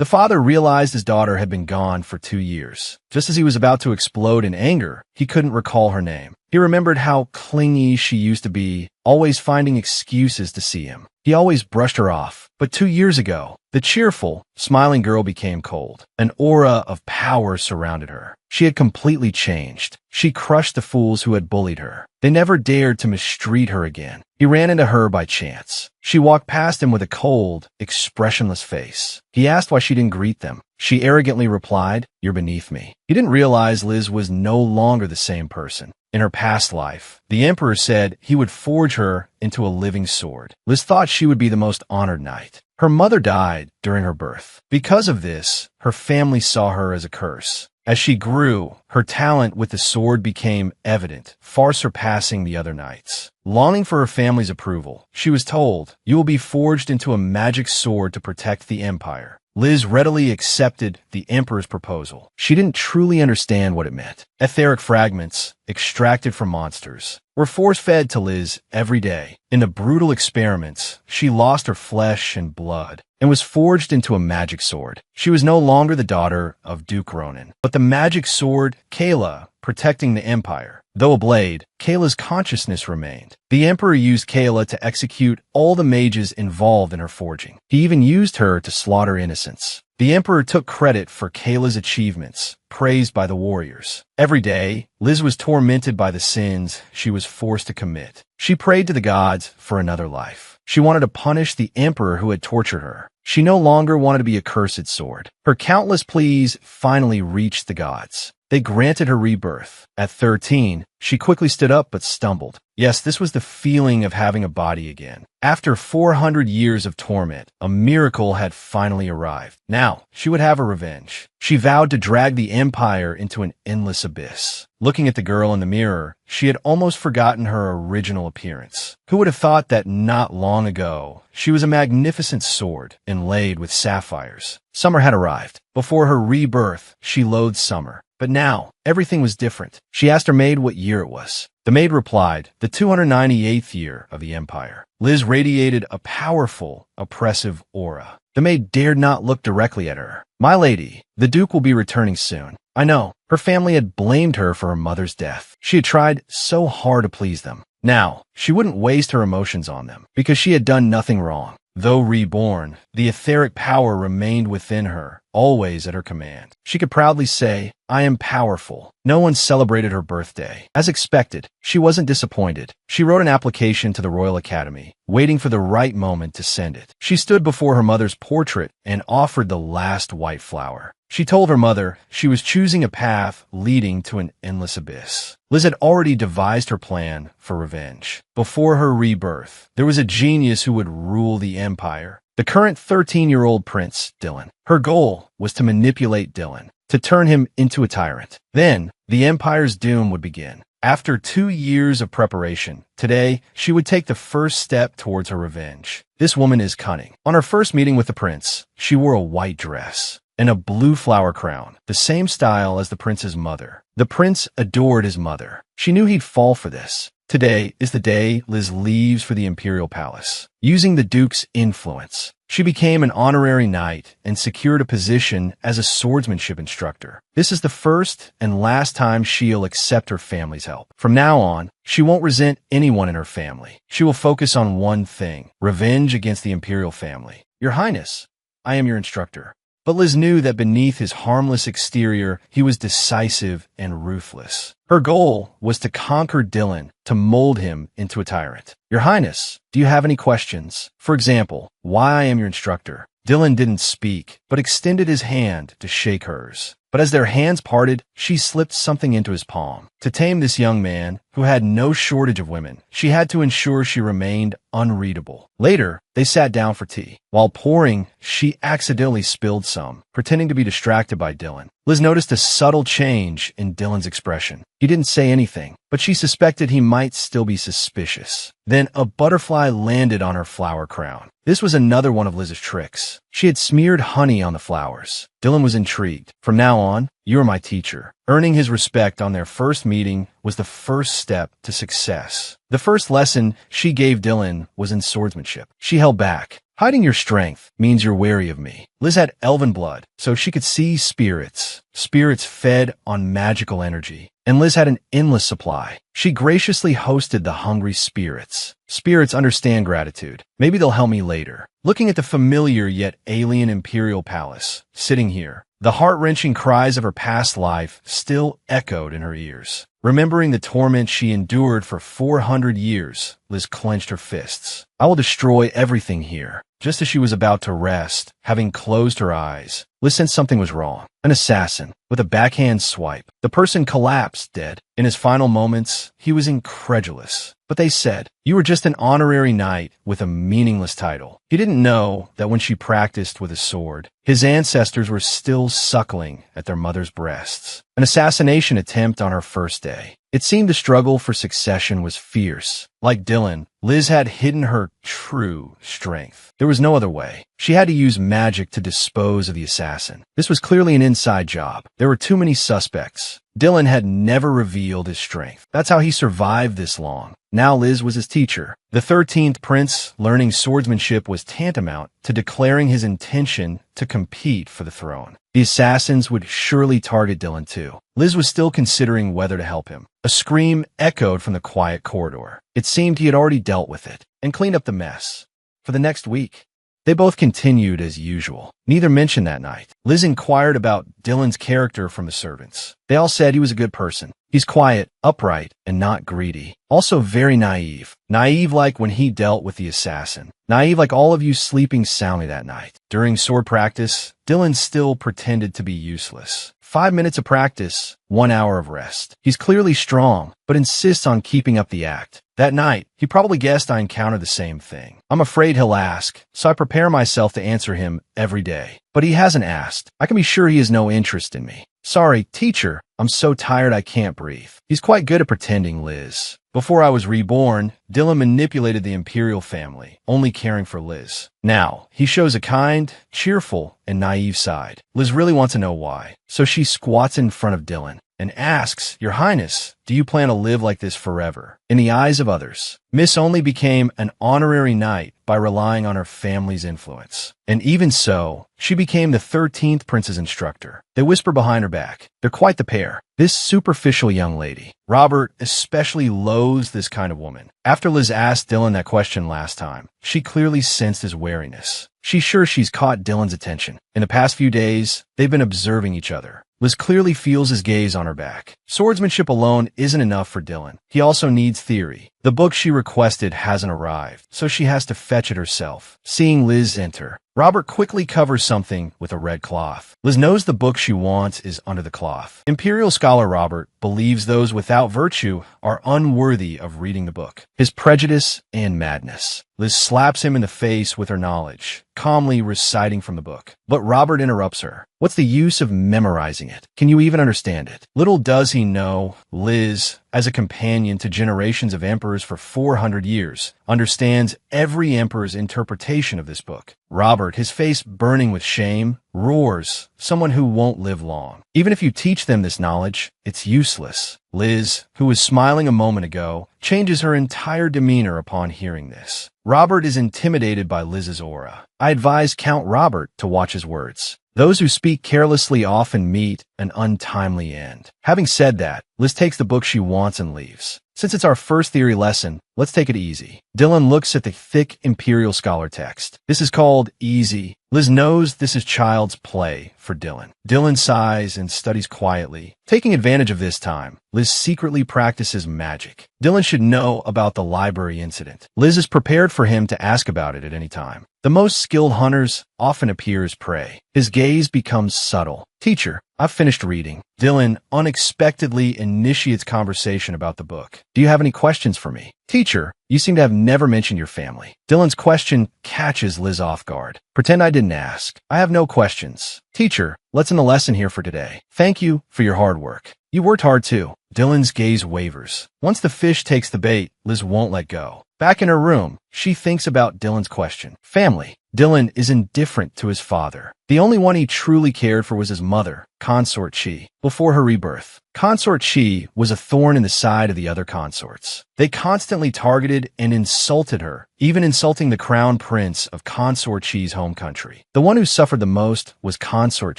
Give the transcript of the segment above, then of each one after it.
The father realized his daughter had been gone for 2 years. Just as he was about to explode in anger, he couldn't recall her name. He remembered how clingy she used to be, always finding excuses to see him. He always brushed her off. But 2 years ago, the cheerful, smiling girl became cold. An aura of power surrounded her. She had completely changed. She crushed the fools who had bullied her. They never dared to mistreat her again. He ran into her by chance. She walked past him with a cold, expressionless face. He asked why she didn't greet them. She arrogantly replied, "You're beneath me." He didn't realize Liz was no longer the same person. In her past life, the Emperor said he would forge her into a living sword. Liz thought she would be the most honored knight. Her mother died during her birth. Because of this, her family saw her as a curse. As she grew, her talent with the sword became evident, far surpassing the other knights. Longing for her family's approval, she was told, "You will be forged into a magic sword to protect the empire." Liz readily accepted the Emperor's proposal. She didn't truly understand what it meant. Etheric fragments, extracted from monsters, were force-fed to Liz every day. In the brutal experiments, she lost her flesh and blood and was forged into a magic sword. She was no longer the daughter of Duke Ronan, but the magic sword, Kayla, protecting the empire. Though a blade, Kayla's consciousness remained. The Emperor used Kayla to execute all the mages involved in her forging. He even used her to slaughter innocents. The Emperor took credit for Kayla's achievements, praised by the warriors. Every day, Liz was tormented by the sins she was forced to commit. She prayed to the gods for another life. She wanted to punish the Emperor who had tortured her. She no longer wanted to be a cursed sword. Her countless pleas finally reached the gods. They granted her rebirth. At 13, she quickly stood up but stumbled. Yes, this was the feeling of having a body again. After 400 years of torment, a miracle had finally arrived. Now, she would have her revenge. She vowed to drag the empire into an endless abyss. Looking at the girl in the mirror, she had almost forgotten her original appearance. Who would have thought that not long ago, she was a magnificent sword inlaid with sapphires? Summer had arrived. Before her rebirth, she loathed summer. But now, everything was different. She asked her maid what year it was. The maid replied, the 298th year of the empire. Liz radiated a powerful, oppressive aura. The maid dared not look directly at her. "My lady, the Duke will be returning soon." I know. Her family had blamed her for her mother's death. She had tried so hard to please them. Now, she wouldn't waste her emotions on them, because she had done nothing wrong. Though reborn, the etheric power remained within her, always at her command. She could proudly say, "I am powerful." No one celebrated her birthday. As expected, she wasn't disappointed. She wrote an application to the Royal Academy, waiting for the right moment to send it. She stood before her mother's portrait and offered the last white flower. She told her mother she was choosing a path leading to an endless abyss. Liz had already devised her plan for revenge. Before her rebirth, there was a genius who would rule the empire. The current 13-year-old prince, Dylan. Her goal was to manipulate Dylan, to turn him into a tyrant. Then, the empire's doom would begin. After 2 years of preparation, today, she would take the first step towards her revenge. This woman is cunning. On her first meeting with the prince, she wore a white dress and a blue flower crown, the same style as the prince's mother. The prince adored his mother. She knew he'd fall for this. Today is the day Liz leaves for the imperial palace. Using the Duke's influence, she became an honorary knight and secured a position as a swordsmanship instructor. This is the first and last time she'll accept her family's help. From now on, she won't resent anyone in her family. She will focus on one thing: revenge against the imperial family. "Your Highness, I am your instructor." But Liz knew that beneath his harmless exterior, he was decisive and ruthless. Her goal was to conquer Dylan, to mold him into a tyrant. "Your Highness, do you have any questions? For example, why I am your instructor?" Dylan didn't speak, but extended his hand to shake hers. But as their hands parted, she slipped something into his palm. To tame this young man, who had no shortage of women, she had to ensure she remained unreadable. Later, they sat down for tea. While pouring, she accidentally spilled some, pretending to be distracted by Dylan. Liz noticed a subtle change in Dylan's expression. He didn't say anything, but she suspected he might still be suspicious. Then a butterfly landed on her flower crown. This was another one of Liz's tricks. She had smeared honey on the flowers. Dylan was intrigued. "From now on, you are my teacher." Earning his respect on their first meeting was the first step to success. The first lesson she gave Dylan was in swordsmanship. She held back. Hiding your strength means you're wary of me. Liz had elven blood, so she could see spirits. Spirits fed on magical energy. And Liz had an endless supply. She graciously hosted the hungry spirits. Spirits understand gratitude. Maybe they'll help me later. Looking at the familiar yet alien imperial palace, sitting here, the heart-wrenching cries of her past life still echoed in her ears. Remembering the torment she endured for 400 years, Liz clenched her fists. I will destroy everything here. Just as she was about to rest, having closed her eyes, Liz sensed something was wrong. An assassin, with a backhand swipe. The person collapsed dead. In his final moments, he was incredulous. But they said, "You were just an honorary knight with a meaningless title." He didn't know that when she practiced with a sword, his ancestors were still suckling at their mother's breasts. An assassination attempt on her first day. It seemed the struggle for succession was fierce. Like Dylan, Liz had hidden her true strength. There was no other way. She had to use magic to dispose of the assassin. This was clearly an inside job. There were too many suspects. Dylan had never revealed his strength. That's how he survived this long. Now Liz was his teacher. The 13th prince learning swordsmanship was tantamount to declaring his intention to compete for the throne. The assassins would surely target Dylan too. Liz was still considering whether to help him. A scream echoed from the quiet corridor. It seemed he had already dealt with it and cleaned up the mess. For the next week, they both continued as usual. Neither mentioned that night. Liz inquired about Dylan's character from the servants. They all said he was a good person. He's quiet, upright, and not greedy. Also very naive. Naive like when he dealt with the assassin. Naive like all of you sleeping soundly that night. During sword practice, Dylan still pretended to be useless. 5 minutes of practice, 1 hour of rest. He's clearly strong, but insists on keeping up the act. That night, he probably guessed I encountered the same thing. I'm afraid he'll ask, so I prepare myself to answer him every day. But he hasn't asked. I can be sure he has no interest in me. Sorry, teacher, I'm so tired I can't breathe. He's quite good at pretending, Liz. Before I was reborn, Dylan manipulated the imperial family, only caring for Liz. Now, he shows a kind, cheerful, and naive side. Liz really wants to know why. So she squats in front of Dylan and asks, "Your Highness, do you plan to live like this forever?" In the eyes of others, Miss only became an honorary knight by relying on her family's influence. And even so, she became the 13th prince's instructor. They whisper behind her back. They're quite the pair. This superficial young lady. Robert especially loathes this kind of woman. After Liz asked Dylan that question last time, she clearly sensed his wariness. She's sure she's caught Dylan's attention. In the past few days, they've been observing each other. Liz clearly feels his gaze on her back. Swordsmanship alone isn't enough for Dylan. He also needs theory. The book she requested hasn't arrived, so she has to fetch it herself. Seeing Liz enter, Robert quickly covers something with a red cloth. Liz knows the book she wants is under the cloth. Imperial scholar Robert believes those without virtue are unworthy of reading the book. His prejudice and madness. Liz slaps him in the face with her knowledge, calmly reciting from the book. But Robert interrupts her. What's the use of memorizing it? Can you even understand it? Little does he know, Liz, as a companion to generations of emperors for 400 years, understands every emperor's interpretation of this book. Robert, his face burning with shame, roars, "Someone who won't live long. Even if you teach them this knowledge, it's useless." Liz, who was smiling a moment ago, changes her entire demeanor upon hearing this. Robert is intimidated by Liz's aura. I advise Count Robert to watch his words. Those who speak carelessly often meet an untimely end. Having said that, Liz takes the book she wants and leaves. Since it's our first theory lesson, let's take it easy. Dylan looks at the thick Imperial Scholar text. This is called Easy. Liz knows this is child's play for Dylan. Dylan sighs and studies quietly. Taking advantage of this time, Liz secretly practices magic. Dylan should know about the library incident. Liz is prepared for him to ask about it at any time. The most skilled hunters often appear as prey. His gaze becomes subtle. "Teacher, I've finished reading." Dylan unexpectedly initiates conversation about the book. "Do you have any questions for me?" "Teacher, you seem to have never mentioned your family." Dylan's question catches Liz off guard. "Pretend I didn't ask. I have no questions." "Teacher, let's end the lesson here for today. Thank you for your hard work. You worked hard too." Dylan's gaze wavers. Once the fish takes the bait, Liz won't let go. Back in her room, she thinks about Dylan's question. Family. Dylan is indifferent to his father. The only one he truly cared for was his mother, Consort Chi. Before her rebirth, Consort Chi was a thorn in the side of the other consorts. They constantly targeted and insulted her, even insulting the crown prince of Consort Chi's home country. The one who suffered the most was Consort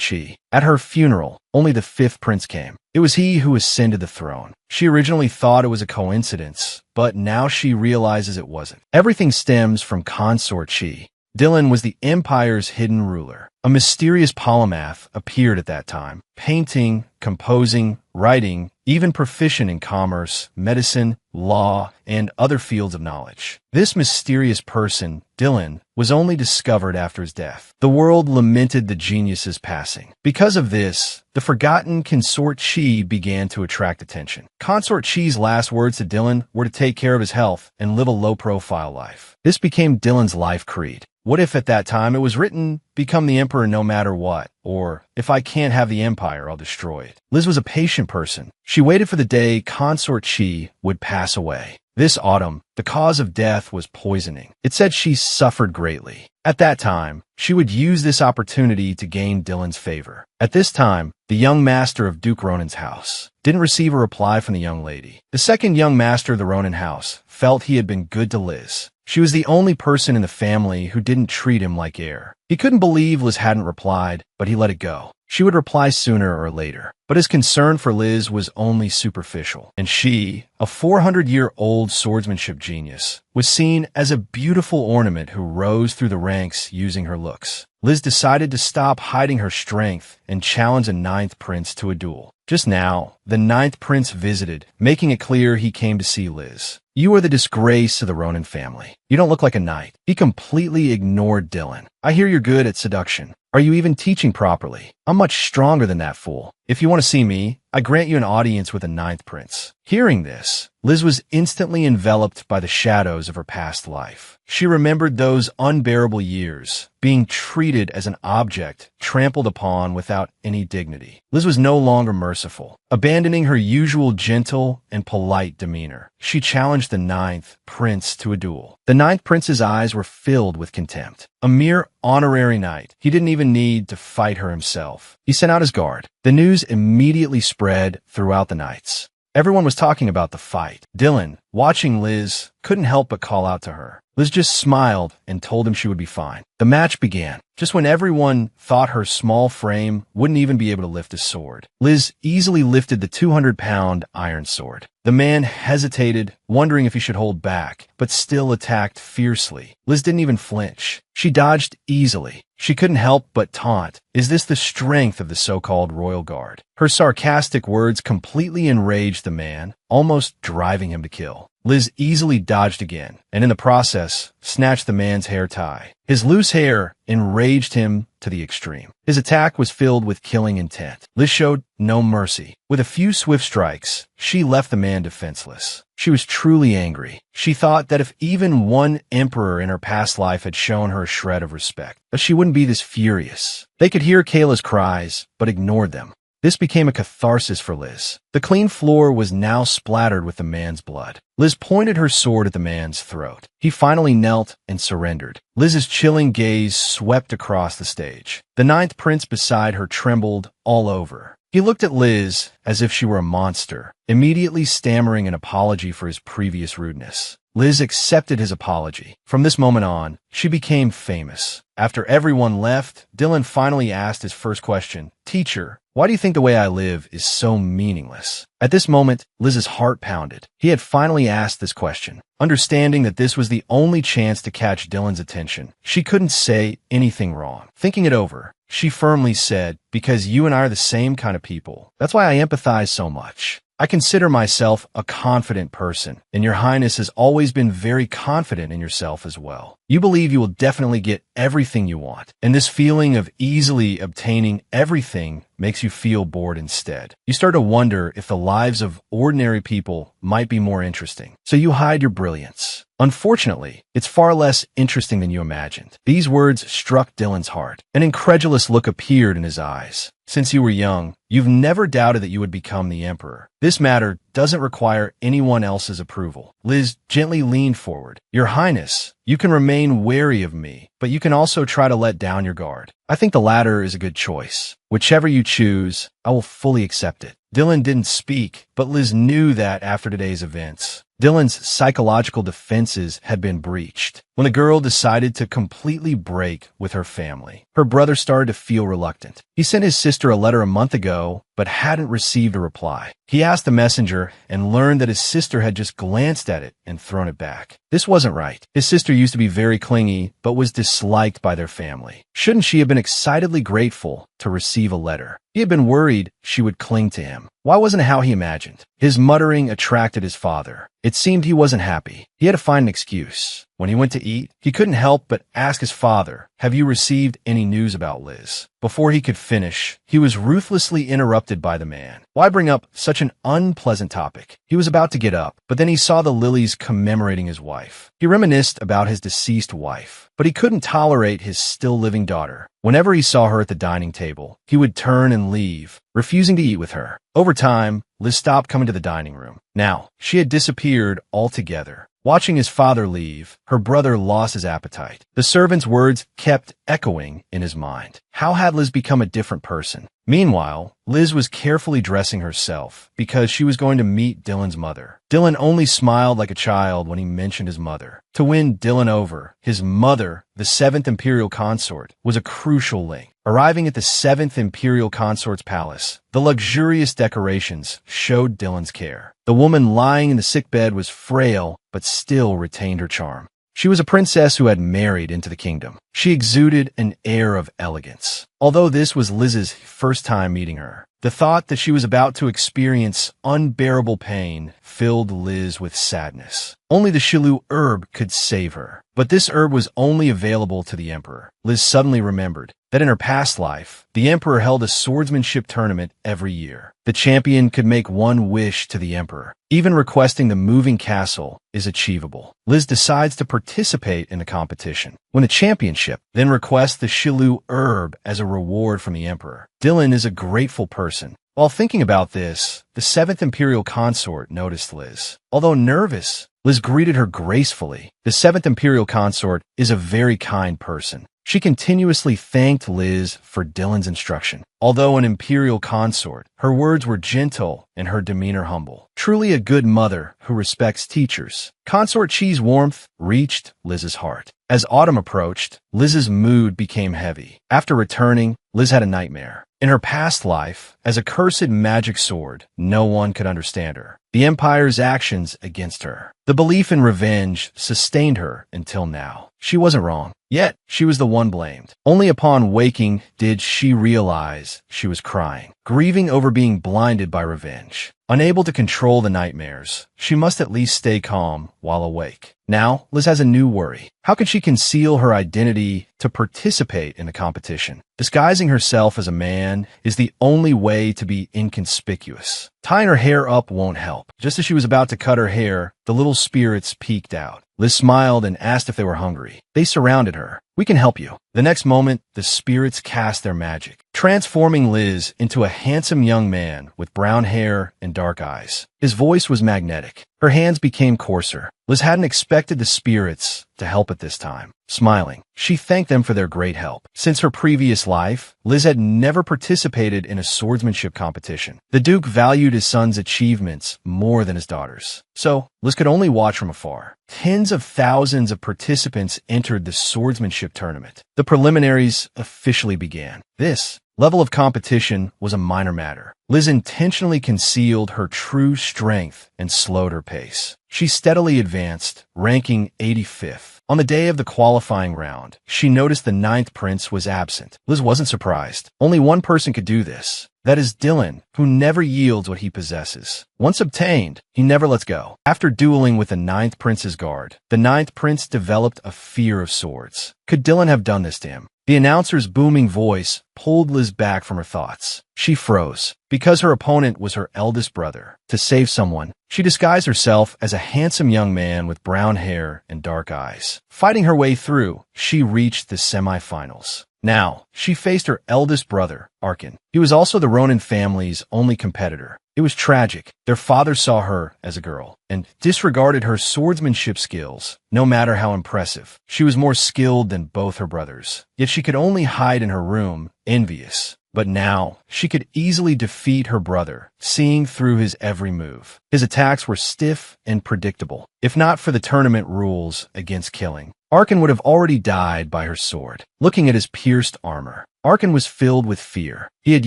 Chi. At her funeral, only the fifth prince came. It was he who ascended the throne. She originally thought it was a coincidence, but now she realizes it wasn't. Everything stems from Consort Chi. Dylan was the empire's hidden ruler. A mysterious polymath appeared at that time, painting, composing, writing, even proficient in commerce, medicine, law, and other fields of knowledge. This mysterious person, Dylan, was only discovered after his death. The world lamented the genius's passing. Because of this, the forgotten Consort Chi began to attract attention. Consort Chi's last words to Dylan were to take care of his health and live a low-profile life. This became Dylan's life creed. What if at that time it was written, become the emperor no matter what, or if I can't have the empire, I'll destroy it. Liz was a patient person. She waited for the day Consort Chi would pass away. This autumn, the cause of death was poisoning. It said she suffered greatly. At that time, she would use this opportunity to gain Dylan's favor. At this time, the young master of Duke Ronan's house didn't receive a reply from the young lady. The second young master of the Ronan house felt he had been good to Liz. She was the only person in the family who didn't treat him like heir. He couldn't believe Liz hadn't replied, but he let it go. She would reply sooner or later. But his concern for Liz was only superficial. And she, a 400-year-old swordsmanship genius, was seen as a beautiful ornament who rose through the ranks using her looks. Liz decided to stop hiding her strength and challenge a ninth prince to a duel. Just now, the ninth prince visited, making it clear he came to see Liz. You are the disgrace of the Ronan family. You don't look like a knight. He completely ignored Dylan. I hear you're good at seduction. Are you even teaching properly? I'm much stronger than that fool. If you want to see me, I grant you an audience with the ninth prince. Hearing this, Liz was instantly enveloped by the shadows of her past life. She remembered those unbearable years, being treated as an object, trampled upon without any dignity. Liz was no longer merciful. Abandoning her usual gentle and polite demeanor, she challenged the ninth prince to a duel. The ninth prince's eyes were filled with contempt. A mere honorary knight, he didn't even need to fight her himself. He sent out his guard. The news immediately spread throughout the knights. Everyone was talking about the fight. Dylan, watching Liz, couldn't help but call out to her. Liz just smiled and told him she would be fine. The match began. Just when everyone thought her small frame wouldn't even be able to lift a sword, Liz easily lifted the 200-pound iron sword. The man hesitated, wondering if he should hold back, but still attacked fiercely. Liz didn't even flinch. She dodged easily. She couldn't help but taunt. Is this the strength of the so-called royal guard? Her sarcastic words completely enraged the man, almost driving him to kill. Liz easily dodged again, and in the process, snatched the man's hair tie. His loose hair enraged him to the extreme. His attack was filled with killing intent. Liz showed no mercy. With a few swift strikes, she left the man defenseless. She was truly angry. She thought that if even one emperor in her past life had shown her a shred of respect, that she wouldn't be this furious. They could hear Kayla's cries, but ignored them. This became a catharsis for Liz. The clean floor was now splattered with the man's blood. Liz pointed her sword at the man's throat. He finally knelt and surrendered. Liz's chilling gaze swept across the stage. The ninth prince beside her trembled all over. He looked at Liz as if she were a monster, immediately stammering an apology for his previous rudeness. Liz accepted his apology. From this moment on, she became famous. After everyone left, Dylan finally asked his first question, "Teacher, why do you think the way I live is so meaningless?" At this moment, Liz's heart pounded. He had finally asked this question. Understanding that this was the only chance to catch Dylan's attention, she couldn't say anything wrong. Thinking it over, she firmly said, "Because you and I are the same kind of people. That's why I empathize so much. I consider myself a confident person, and your highness has always been very confident in yourself as well. You believe you will definitely get everything you want, and this feeling of easily obtaining everything makes you feel bored instead. You start to wonder if the lives of ordinary people might be more interesting, so you hide your brilliance. Unfortunately, it's far less interesting than you imagined." These words struck Dylan's heart. An incredulous look appeared in his eyes. "Since you were young, you've never doubted that you would become the emperor. This matter doesn't require anyone else's approval. Liz gently leaned forward. Your Highness, you can remain wary of me, but you can also try to let down your guard. I think the latter is a good choice. Whichever you choose, I will fully accept it. Dylan didn't speak, but Liz knew that after today's events, Dylan's psychological defenses had been breached. When the girl decided to completely break with her family, her brother started to feel reluctant. He sent his sister a letter a month ago, but hadn't received a reply. He asked the messenger and learned that his sister had just glanced at it and thrown it back. This wasn't right. His sister used to be very clingy, but was disliked by their family. Shouldn't she have been excitedly grateful to receive a letter? He had been worried she would cling to him. Why wasn't it how he imagined? His muttering attracted his father. It seemed he wasn't happy. He had to find an excuse. When he went to eat, he couldn't help but ask his father, "Have you received any news about Liz?" Before he could finish, he was ruthlessly interrupted by the man. Why bring up such an unpleasant topic? He was about to get up, but then he saw the lilies commemorating his wife. He reminisced about his deceased wife, but he couldn't tolerate his still-living daughter. Whenever he saw her at the dining table, he would turn and leave, refusing to eat with her. Over time, Liz stopped coming to the dining room. Now, she had disappeared altogether. Watching his father leave, her brother lost his appetite. The servant's words kept echoing in his mind. How had Liz become a different person? Meanwhile, Liz was carefully dressing herself because she was going to meet Dylan's mother. Dylan only smiled like a child when he mentioned his mother. To win Dylan over, his mother, the 7th Imperial Consort, was a crucial link. Arriving at the 7th Imperial Consort's palace, the luxurious decorations showed Dylan's care. The woman lying in the sickbed was frail, but still retained her charm. She was a princess who had married into the kingdom. She exuded an air of elegance. Although this was Liz's first time meeting her, the thought that she was about to experience unbearable pain filled Liz with sadness. Only the Shilu herb could save her. But this herb was only available to the Emperor. Liz suddenly remembered that in her past life, the Emperor held a swordsmanship tournament every year. The champion could make one wish to the Emperor. Even requesting the moving castle is achievable. Liz decides to participate in the competition, win a championship, then requests the Shilu herb as a reward from the Emperor. Dylan is a grateful person. While thinking about this, the 7th Imperial Consort noticed Liz. Although nervous, Liz greeted her gracefully. The 7th Imperial Consort is a very kind person. She continuously thanked Liz for Dylan's instruction. Although an imperial consort, her words were gentle and her demeanor humble. Truly a good mother who respects teachers. Consort Chi's warmth reached Liz's heart. As autumn approached, Liz's mood became heavy. After returning, Liz had a nightmare. In her past life, as a cursed magic sword, no one could understand her. The Empire's actions against her. The belief in revenge sustained her until now. She wasn't wrong. Yet, she was the one blamed. Only upon waking did she realize she was crying, grieving over being blinded by revenge. Unable to control the nightmares, she must at least stay calm while awake. Now, Liz has a new worry. How can she conceal her identity to participate in the competition? Disguising herself as a man is the only way to be inconspicuous. Tying her hair up won't help. Just as she was about to cut her hair, the little spirits peeked out. Liz smiled and asked if they were hungry. They surrounded her. "We can help you." The next moment, the spirits cast their magic, transforming Liz into a handsome young man with brown hair and dark eyes. His voice was magnetic. Her hands became coarser. Liz hadn't expected the spirits to help at this time. Smiling, she thanked them for their great help. Since her previous life, Liz had never participated in a swordsmanship competition. The Duke valued his son's achievements more than his daughter's. So, Liz could only watch from afar. Tens of thousands of participants entered the swordsmanship tournament. The preliminaries officially began. This level of competition was a minor matter. Liz intentionally concealed her true strength and slowed her pace. She steadily advanced, ranking 85th. On the day of the qualifying round, she noticed the 9th prince was absent. Liz wasn't surprised. Only one person could do this. That is Dylan, who never yields what he possesses. Once obtained, he never lets go. After dueling with the 9th prince's guard, the 9th prince developed a fear of swords. Could Dylan have done this to him? The announcer's booming voice pulled Liz back from her thoughts. She froze. Because her opponent was her eldest brother. To save someone, she disguised herself as a handsome young man with brown hair and dark eyes. Fighting her way through, she reached the semifinals. Now, she faced her eldest brother, Arkan. He was also the Ronin family's only competitor. It was tragic. Their father saw her as a girl and disregarded her swordsmanship skills, no matter how impressive. She was more skilled than both her brothers, yet she could only hide in her room, envious. But now, she could easily defeat her brother, seeing through his every move. His attacks were stiff and predictable, if not for the tournament rules against killing. Arkan would have already died by her sword. Looking at his pierced armor, Arkan was filled with fear. He had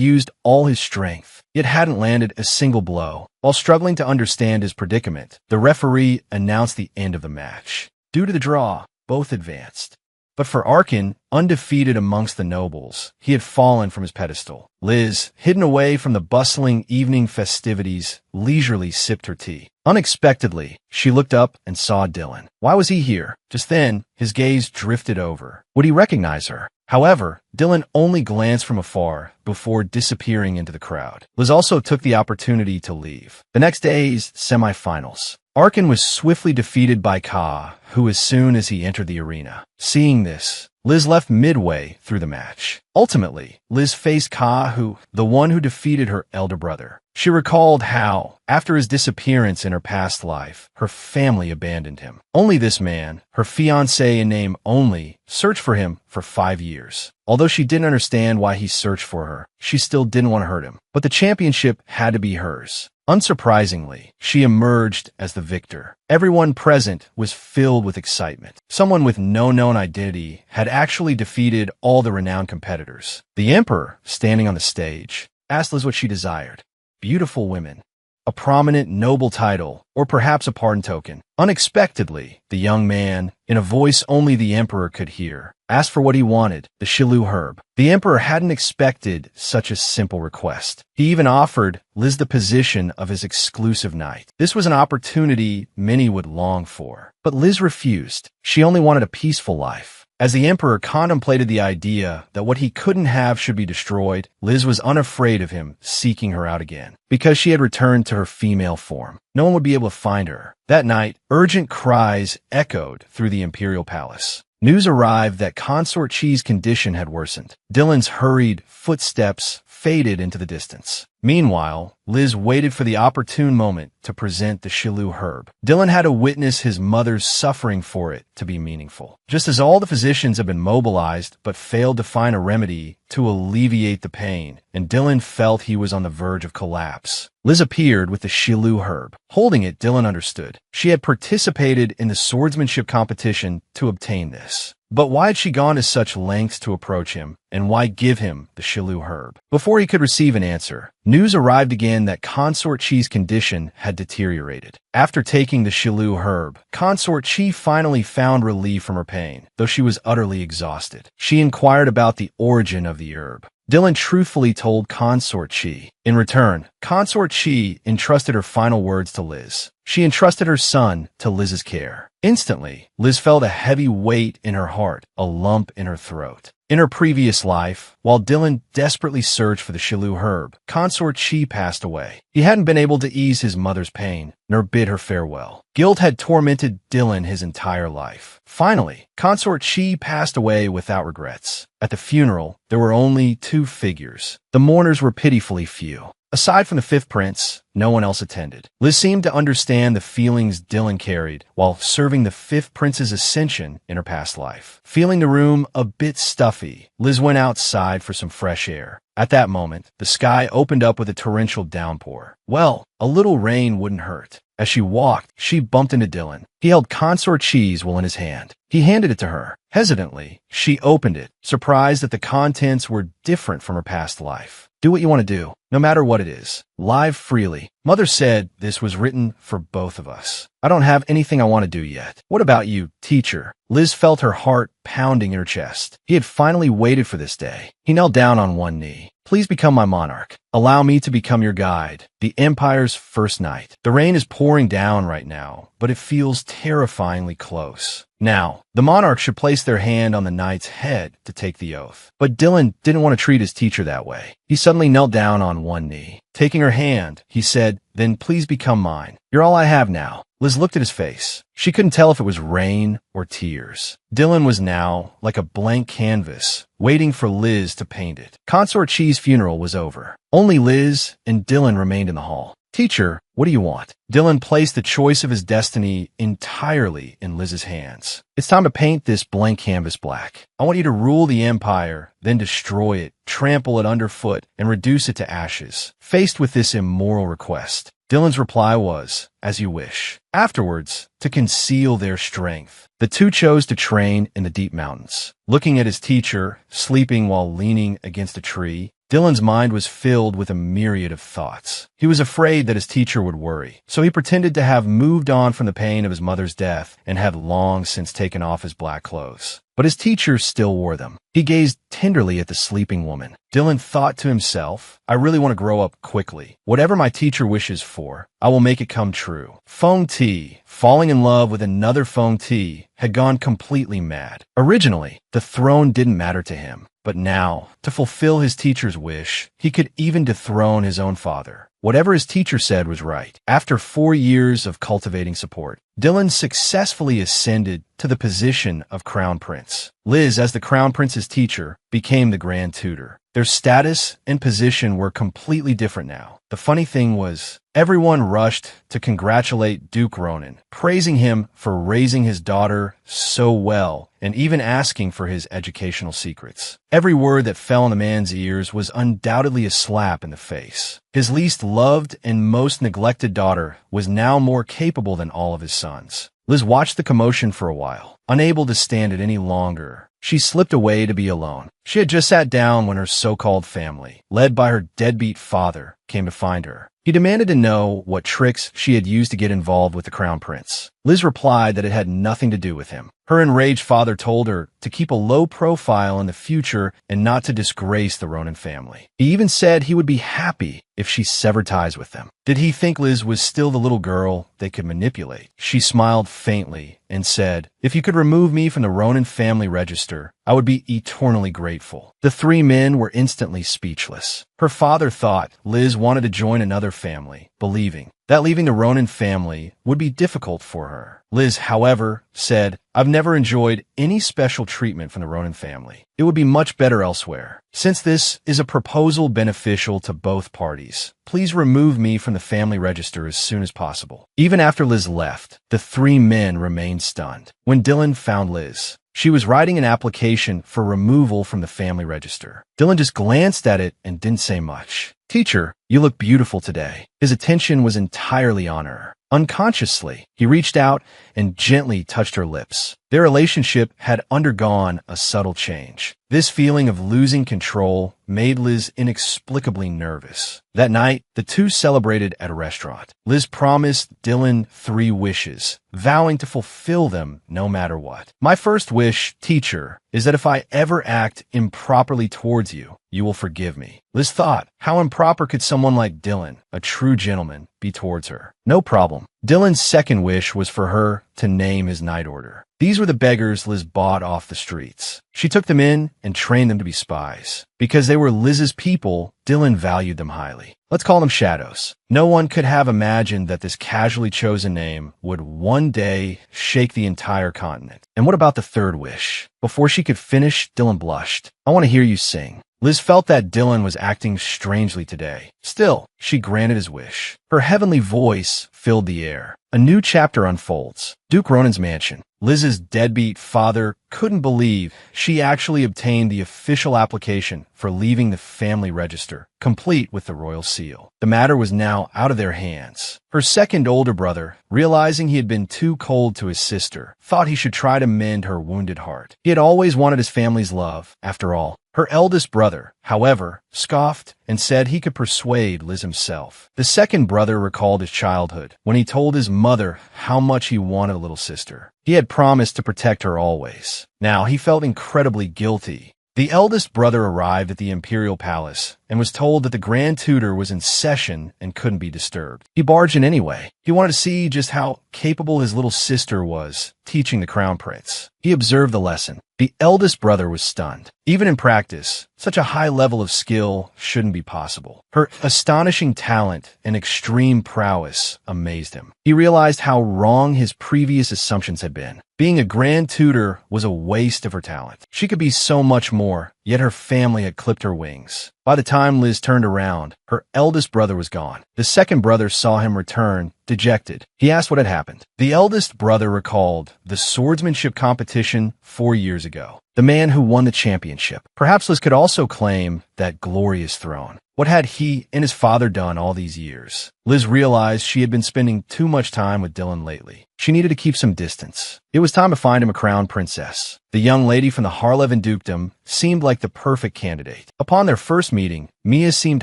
used all his strength, yet hadn't landed a single blow. While struggling to understand his predicament, the referee announced the end of the match. Due to the draw, both advanced. But for Arkan, undefeated amongst the nobles, he had fallen from his pedestal. Liz, hidden away from the bustling evening festivities, leisurely sipped her tea. Unexpectedly, she looked up and saw Dylan. Why was he here? Just then, his gaze drifted over. Would he recognize her? However, Dylan only glanced from afar before disappearing into the crowd. Liz also took the opportunity to leave. The next day's semifinals. Arkan was swiftly defeated by Ka, who as soon as he entered the arena. Seeing this, Liz left midway through the match. Ultimately, Liz faced Ka, the one who defeated her elder brother. She recalled how, after his disappearance in her past life, her family abandoned him. Only this man, her fiancé in name only, searched for him for 5 years. Although she didn't understand why he searched for her, she still didn't want to hurt him. But the championship had to be hers. Unsurprisingly, she emerged as the victor. Everyone present was filled with excitement. Someone with no known identity had actually defeated all the renowned competitors. The Emperor, standing on the stage, asked Liz what she desired. Beautiful women, a prominent noble title, or perhaps a pardon token. Unexpectedly, the young man, in a voice only the Emperor could hear, asked for what he wanted, the Shilu herb. The Emperor hadn't expected such a simple request. He even offered Liz the position of his exclusive knight. This was an opportunity many would long for. But Liz refused. She only wanted a peaceful life. As the Emperor contemplated the idea that what he couldn't have should be destroyed, Liz was unafraid of him seeking her out again. Because she had returned to her female form, no one would be able to find her. That night, urgent cries echoed through the imperial palace. News arrived that Consort Chi's condition had worsened. Dylan's hurried footsteps faded into the distance. Meanwhile, Liz waited for the opportune moment to present the Shilu herb. Dylan had to witness his mother's suffering for it to be meaningful. Just as all the physicians had been mobilized but failed to find a remedy to alleviate the pain, and Dylan felt he was on the verge of collapse, Liz appeared with the Shilu herb. Holding it, Dylan understood. She had participated in the swordsmanship competition to obtain this. But why had she gone to such lengths to approach him, and why give him the Shilu herb? Before he could receive an answer, news arrived again that Consort Chi's condition had deteriorated. After taking the Shilu herb, Consort Chi finally found relief from her pain, though she was utterly exhausted. She inquired about the origin of the herb. Dylan truthfully told Consort Chi. In return, Consort Chi entrusted her final words to Liz. She entrusted her son to Liz's care. Instantly, Liz felt a heavy weight in her heart, a lump in her throat. In her previous life, while Dylan desperately searched for the Shilu herb, Consort Chi passed away. He hadn't been able to ease his mother's pain, nor bid her farewell. Guilt had tormented Dylan his entire life. Finally, Consort Chi passed away without regrets. At the funeral, there were only 2 figures. The mourners were pitifully few. Aside from the 5th prince, no one else attended. Liz seemed to understand the feelings Dylan carried while serving the 5th prince's ascension in her past life. Feeling the room a bit stuffy, Liz went outside for some fresh air. At that moment, the sky opened up with a torrential downpour. Well, a little rain wouldn't hurt. As she walked, she bumped into Dylan. He held Consort Chi's will in his hand. He handed it to her. Hesitantly, she opened it, surprised that the contents were different from her past life. Do what you want to do, no matter what it is. Live freely. Mother said this was written for both of us. I don't have anything I want to do yet. What about you, teacher? Liz felt her heart pounding in her chest. He had finally waited for this day. He knelt down on one knee. Please become my monarch. Allow me to become your guide, the Empire's first knight. The rain is pouring down right now, but it feels terrifyingly close. Now, the monarch should place their hand on the knight's head to take the oath. But Dylan didn't want to treat his teacher that way. He suddenly knelt down on one knee. Taking her hand, he said, "Then please become mine. You're all I have now." Liz looked at his face. She couldn't tell if it was rain or tears. Dylan was now like a blank canvas, waiting for Liz to paint it. Consort Chi's funeral was over. Only Liz and Dylan remained in the hall. Teacher, what do you want? Dylan placed the choice of his destiny entirely in Liz's hands. It's time to paint this blank canvas black. I want you to rule the empire, then destroy it, trample it underfoot, and reduce it to ashes. Faced with this immoral request, Dylan's reply was, as you wish. Afterwards, to conceal their strength, the two chose to train in the deep mountains. Looking at his teacher, sleeping while leaning against a tree, Dylan's mind was filled with a myriad of thoughts. He was afraid that his teacher would worry, so he pretended to have moved on from the pain of his mother's death and had long since taken off his black clothes. But his teacher still wore them. He gazed tenderly at the sleeping woman. Dylan thought to himself, I really want to grow up quickly. Whatever my teacher wishes for, I will make it come true. Feng Ti, falling in love with another Feng Ti, had gone completely mad. Originally, the throne didn't matter to him. But now, to fulfill his teacher's wish, he could even dethrone his own father. Whatever his teacher said was right. After 4 years of cultivating support, Dylan successfully ascended to the position of Crown Prince. Liz, as the Crown Prince's teacher, became the Grand Tutor. Their status and position were completely different now. The funny thing was, everyone rushed to congratulate Duke Ronan, praising him for raising his daughter so well and even asking for his educational secrets. Every word that fell on the man's ears was undoubtedly a slap in the face. His least loved and most neglected daughter was now more capable than all of his sons. Liz watched the commotion for a while. Unable to stand it any longer, she slipped away to be alone. She had just sat down when her so-called family, led by her deadbeat father, came to find her. He demanded to know what tricks she had used to get involved with the Crown Prince. Liz replied that it had nothing to do with him. Her enraged father told her to keep a low profile in the future and not to disgrace the Ronan family. He even said he would be happy if she severed ties with them. Did he think Liz was still the little girl they could manipulate? She smiled faintly and said, if you could remove me from the Ronan family register, I would be eternally grateful. The three men were instantly speechless. Her father thought Liz wanted to join another family, believing that leaving the Ronan family would be difficult for her. Liz, however, said, I've never enjoyed any special treatment from the Ronan family. It would be much better elsewhere. Since this is a proposal beneficial to both parties, please remove me from the family register as soon as possible. Even after Liz left, the three men remained stunned. When Dylan found Liz, she was writing an application for removal from the family register. Dylan just glanced at it and didn't say much. Teacher, you look beautiful today. His attention was entirely on her. Unconsciously, he reached out and gently touched her lips. Their relationship had undergone a subtle change. This feeling of losing control made Liz inexplicably nervous. That night, the two celebrated at a restaurant. Liz promised Dylan 3 wishes, vowing to fulfill them no matter what. My first wish, teacher, is that if I ever act improperly towards you, you will forgive me. Liz thought, how improper could someone like Dylan, a true gentleman, be towards her? No problem. Dylan's second wish was for her to name his night order. These were the beggars Liz bought off the streets. She took them in and trained them to be spies. Because they were Liz's people, Dylan valued them highly. Let's call them shadows. No one could have imagined that this casually chosen name would one day shake the entire continent. And what about the third wish? Before she could finish, Dylan blushed. I want to hear you sing. Liz felt that Dylan was acting strangely today. Still, she granted his wish. Her heavenly voice filled the air. A new chapter unfolds. Duke Ronan's mansion. Liz's deadbeat father couldn't believe she actually obtained the official application for leaving the family register, complete with the royal seal. The matter was now out of their hands. Her second older brother, realizing he had been too cold to his sister, thought he should try to mend her wounded heart. He had always wanted his family's love, after all. Her eldest brother, however, scoffed and said he could persuade Liz himself. The second brother recalled his childhood, when he told his mother how much he wanted a little sister. He had promised to protect her always. Now he felt incredibly guilty. The eldest brother arrived at the imperial palace, and was told that the grand tutor was in session and couldn't be disturbed. He barged in anyway. He wanted to see just how capable his little sister was teaching the crown prince. He observed the lesson. The eldest brother was stunned. Even in practice, such a high level of skill shouldn't be possible. Her astonishing talent and extreme prowess amazed him. He realized how wrong his previous assumptions had been. Being a grand tutor was a waste of her talent. She could be so much more, yet her family had clipped her wings. By the time Liz turned around, her eldest brother was gone. The second brother saw him return, dejected. He asked what had happened. The eldest brother recalled the swordsmanship competition 4 years ago. The man who won the championship. Perhaps Liz could also claim that glorious throne. What had he and his father done all these years? Liz realized she had been spending too much time with Dylan lately. She needed to keep some distance. It was time to find him a crown princess. The young lady from the Harleven dukedom seemed like the perfect candidate. Upon their first meeting, Mia seemed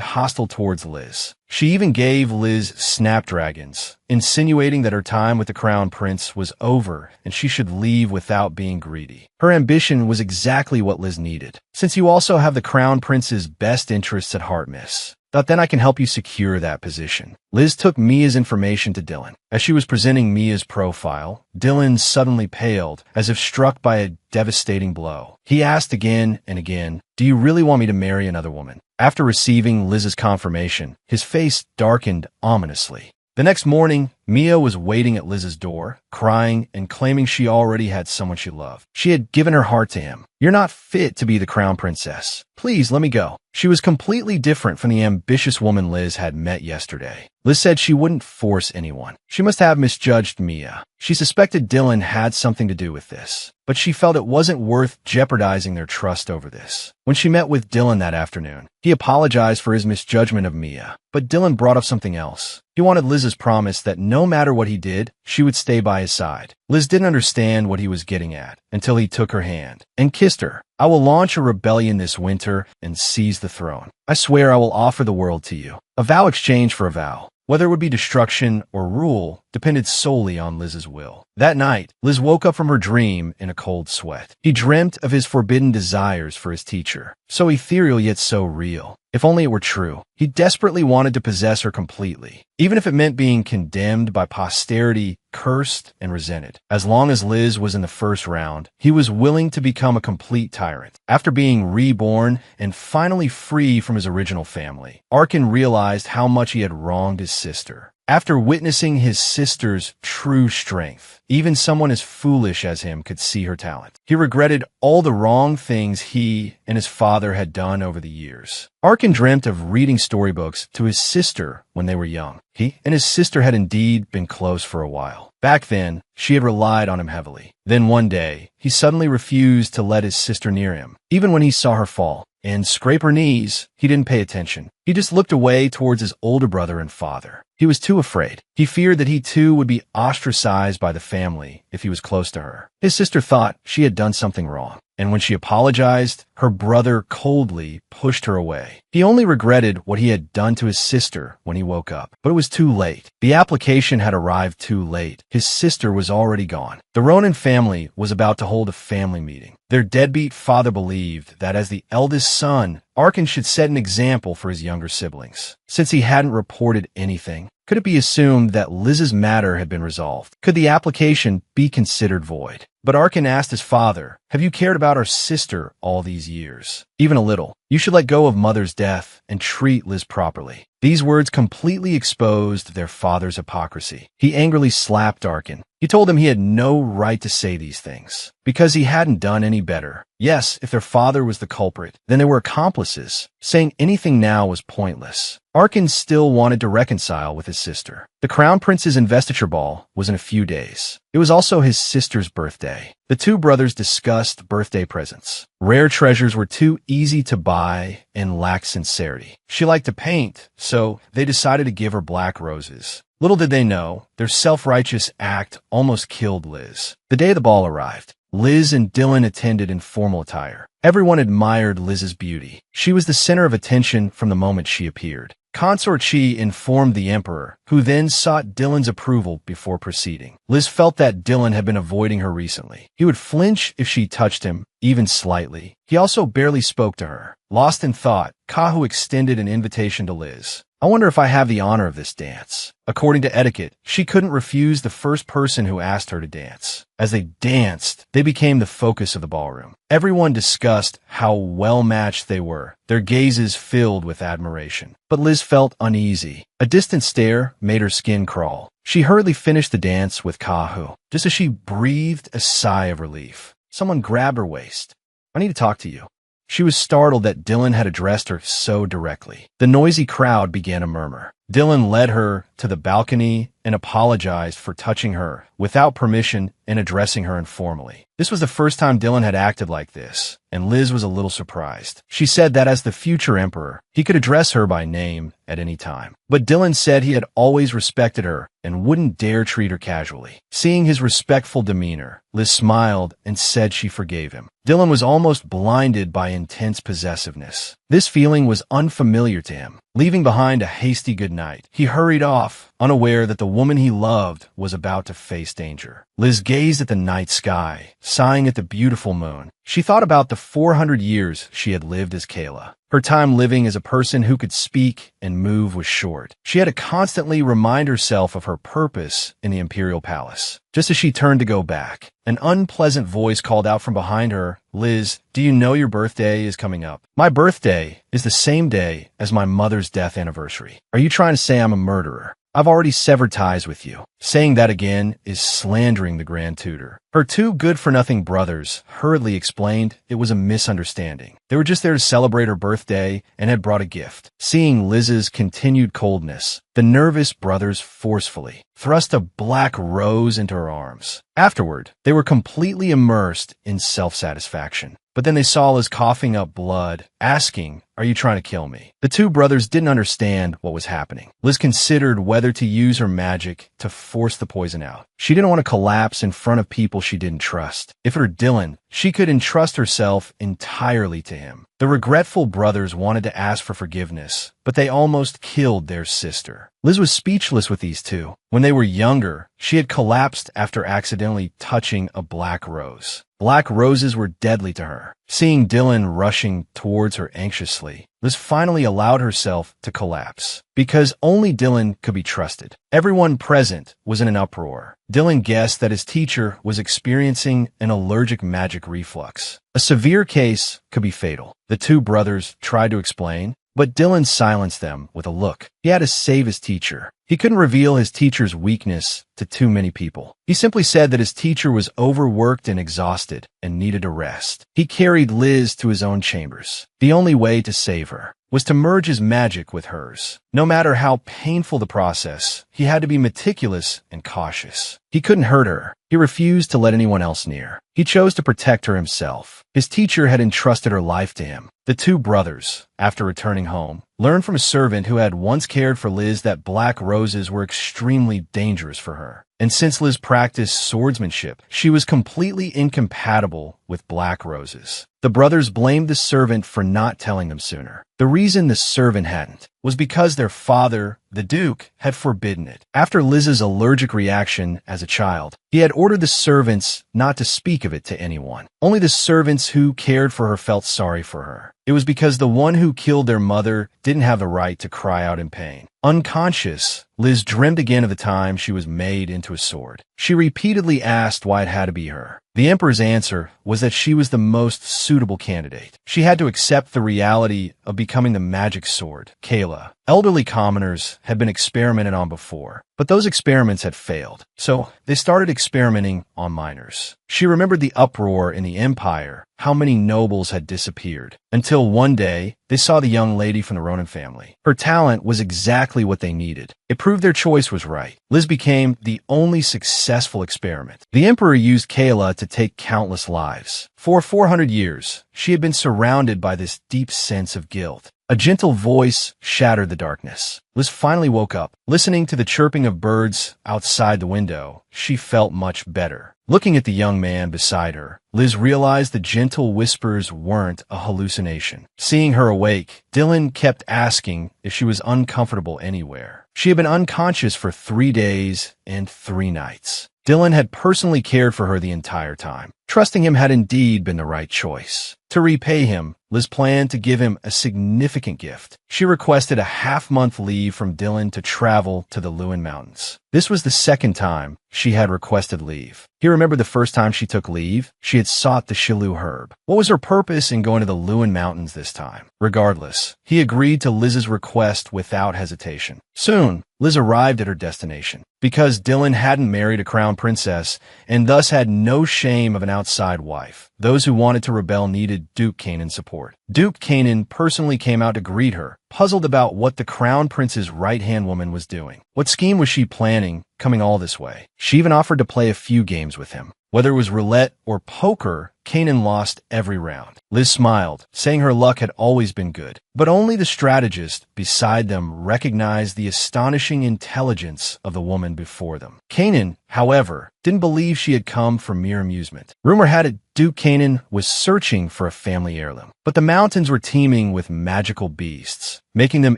hostile towards Liz. She even gave Liz snapdragons, insinuating that her time with the crown prince was over and she should leave without being greedy. Her ambition was exactly what Liz needed. Since you also have the crown prince's best interests at heart, miss, thought then I can help you secure that position. Liz took Mia's information to Dylan. As she was presenting Mia's profile, Dylan suddenly paled, as if struck by a devastating blow. He asked again and again, "Do you really want me to marry another woman?" After receiving Liz's confirmation, his face darkened ominously. The next morning, Mia was waiting at Liz's door, crying and claiming she already had someone she loved. She had given her heart to him. "You're not fit to be the crown princess. Please let me go." She was completely different from the ambitious woman Liz had met yesterday. Liz said she wouldn't force anyone. She must have misjudged Mia. She suspected Dylan had something to do with this, but she felt it wasn't worth jeopardizing their trust over this. When she met with Dylan that afternoon, he apologized for his misjudgment of Mia, but Dylan brought up something else. He wanted Liz's promise that no matter what he did, she would stay by his side. Liz didn't understand what he was getting at until he took her hand and kissed her. "I will launch a rebellion this winter and seize the throne. I swear I will offer the world to you." A vow exchanged for a vow. Whether it would be destruction or rule depended solely on Liz's will. That night, Liz woke up from her dream in a cold sweat. He dreamt of his forbidden desires for his teacher, so ethereal yet so real. If only it were true. He desperately wanted to possess her completely, even if it meant being condemned by posterity, cursed, and resented. As long as Liz was in the first round, he was willing to become a complete tyrant. After being reborn and finally free from his original family, Arkin realized how much he had wronged his sister. After witnessing his sister's true strength, even someone as foolish as him could see her talent. He regretted all the wrong things he and his father had done over the years. Arkin dreamt of reading storybooks to his sister when they were young. He and his sister had indeed been close for a while. Back then, she had relied on him heavily. Then one day, he suddenly refused to let his sister near him, even when he saw her fall and scrape her knees. He didn't pay attention. He just looked away towards his older brother and father. He was too afraid. He feared that he too would be ostracized by the family if he was close to her. His sister thought she had done something wrong, and when she apologized, her brother coldly pushed her away. He only regretted what he had done to his sister when he woke up, but it was too late. The application had arrived too late. His sister was already gone. The Ronan family was about to hold a family meeting. Their deadbeat father believed that as the eldest son, Arkin should set an example for his younger siblings. Since he hadn't reported anything, could it be assumed that Liz's matter had been resolved? Could the application be considered void? But Arkin asked his father, "Have you cared about our sister all these years? Even a little. You should let go of Mother's death and treat Liz properly." These words completely exposed their father's hypocrisy. He angrily slapped Arkin. He told him he had no right to say these things, because he hadn't done any better. Yes, if their father was the culprit, then they were accomplices. Saying anything now was pointless. Arkin still wanted to reconcile with his sister. The Crown Prince's investiture ball was in a few days. It was also his sister's birthday. The two brothers discussed birthday presents. Rare treasures were too easy to buy and lacked sincerity. She liked to paint, so they decided to give her black roses. Little did they know, their self-righteous act almost killed Liz. The day the ball arrived, Liz and Dylan attended in formal attire. Everyone admired Liz's beauty. She was the center of attention from the moment she appeared. Consort Shi informed the emperor, who then sought Dylan's approval before proceeding. Liz felt that Dylan had been avoiding her recently. He would flinch if she touched him, even slightly. He also barely spoke to her. Lost in thought, Kahu extended an invitation to Liz. I wonder if I have the honor of this dance. According to etiquette, she couldn't refuse the first person who asked her to dance. As they danced, they became the focus of the ballroom. Everyone discussed how well-matched they were, their gazes filled with admiration. But Liz felt uneasy. A distant stare made her skin crawl. She hurriedly finished the dance with Kahu. Just as she breathed a sigh of relief, someone grabbed her waist. I need to talk to you. She was startled that Dylan had addressed her so directly. The noisy crowd began a murmur. Dylan led her to the balcony and apologized for touching her without permission and addressing her informally. This was the first time Dylan had acted like this, and Liz was a little surprised. She said that as the future emperor, he could address her by name at any time. But Dylan said he had always respected her and wouldn't dare treat her casually. Seeing his respectful demeanor, Liz smiled and said she forgave him. Dylan was almost blinded by intense possessiveness. This feeling was unfamiliar to him. Leaving behind a hasty goodnight, he hurried off, unaware that the woman he loved was about to face danger. Liz gazed at the night sky, sighing at the beautiful moon. She thought about the 400 years she had lived as Kayla. Her time living as a person who could speak and move was short. She had to constantly remind herself of her purpose in the imperial palace. Just as she turned to go back, an unpleasant voice called out from behind her, "Liz, do you know your birthday is coming up?" "My birthday is the same day as my mother's death anniversary. Are you trying to say I'm a murderer? I've already severed ties with you." Saying that again is slandering the Grand Tutor. Her two good-for-nothing brothers hurriedly explained it was a misunderstanding. They were just there to celebrate her birthday and had brought a gift. Seeing Liz's continued coldness, the nervous brothers forcefully thrust a black rose into her arms. Afterward, they were completely immersed in self-satisfaction. But then they saw Liz coughing up blood, asking, "Are you trying to kill me?" The two brothers didn't understand what was happening. Liz considered whether to use her magic to force the poison out. She didn't want to collapse in front of people she didn't trust. If it were Dylan, she could entrust herself entirely to him. The regretful brothers wanted to ask for forgiveness, but they almost killed their sister. Liz was speechless with these two. When they were younger, she had collapsed after accidentally touching a black rose. Black roses were deadly to her. Seeing Dylan rushing towards her anxiously, Liz finally allowed herself to collapse. Because only Dylan could be trusted. Everyone present was in an uproar. Dylan guessed that his teacher was experiencing an allergic magic reflux. A severe case could be fatal. The two brothers tried to explain, but Dylan silenced them with a look. He had to save his teacher. He couldn't reveal his teacher's weakness to too many people. He simply said that his teacher was overworked and exhausted and needed a rest. He carried Liz to his own chambers. The only way to save her was to merge his magic with hers. No matter how painful the process, he had to be meticulous and cautious. He couldn't hurt her. He refused to let anyone else near. He chose to protect her himself. His teacher had entrusted her life to him. The two brothers, after returning home, learned from a servant who had once cared for Liz that black roses were extremely dangerous for her. And since Liz practiced swordsmanship, she was completely incompatible with black roses. The brothers blamed the servant for not telling them sooner. The reason the servant hadn't was because their father, the Duke, had forbidden it. After Liz's allergic reaction as a child, he had ordered the servants not to speak of it to anyone. Only the servants who cared for her felt sorry for her. It was because the one who killed their mother didn't have the right to cry out in pain. Unconscious, Liz dreamed again of the time she was made into a sword. She repeatedly asked why it had to be her. The Emperor's answer was that she was the most suitable candidate. She had to accept the reality of becoming the magic sword, Kayla. Elderly commoners had been experimented on before, but those experiments had failed. So they started experimenting on minors. She remembered the uproar in the Empire, how many nobles had disappeared, until one day they saw the young lady from the Ronin family. Her talent was exactly what they needed. It proved their choice was right. Liz became the only successful experiment. The Emperor used Kayla to take countless lives. For 400 years, she had been surrounded by this deep sense of guilt. A gentle voice shattered the darkness. Liz finally woke up. Listening to the chirping of birds outside the window, she felt much better. Looking at the young man beside her, Liz realized the gentle whispers weren't a hallucination. Seeing her awake, Dylan kept asking if she was uncomfortable anywhere. She had been unconscious for 3 days and 3 nights. Dylan had personally cared for her the entire time. Trusting him had indeed been the right choice. To repay him, Liz planned to give him a significant gift. She requested a half-month leave from Dylan to travel to the Lewin Mountains. This was the second time she had requested leave. He remembered the first time she took leave, she had sought the Shilu herb. What was her purpose in going to the Lewin Mountains this time? Regardless, he agreed to Liz's request without hesitation. Soon, Liz arrived at her destination. Because Dylan hadn't married a crown princess and thus had no shame of an outside wife, those who wanted to rebel needed Duke Kanan's support. Duke Kanan personally came out to greet her, puzzled about what the crown prince's right-hand woman was doing. What scheme was she planning, coming all this way? She even offered to play a few games with him. Whether it was roulette or poker, Kanan lost every round. Liz smiled, saying her luck had always been good. But only the strategist beside them recognized the astonishing intelligence of the woman before them. Kanan, however, didn't believe she had come for mere amusement. Rumor had it Duke Kanan was searching for a family heirloom. But the mountains were teeming with magical beasts, making them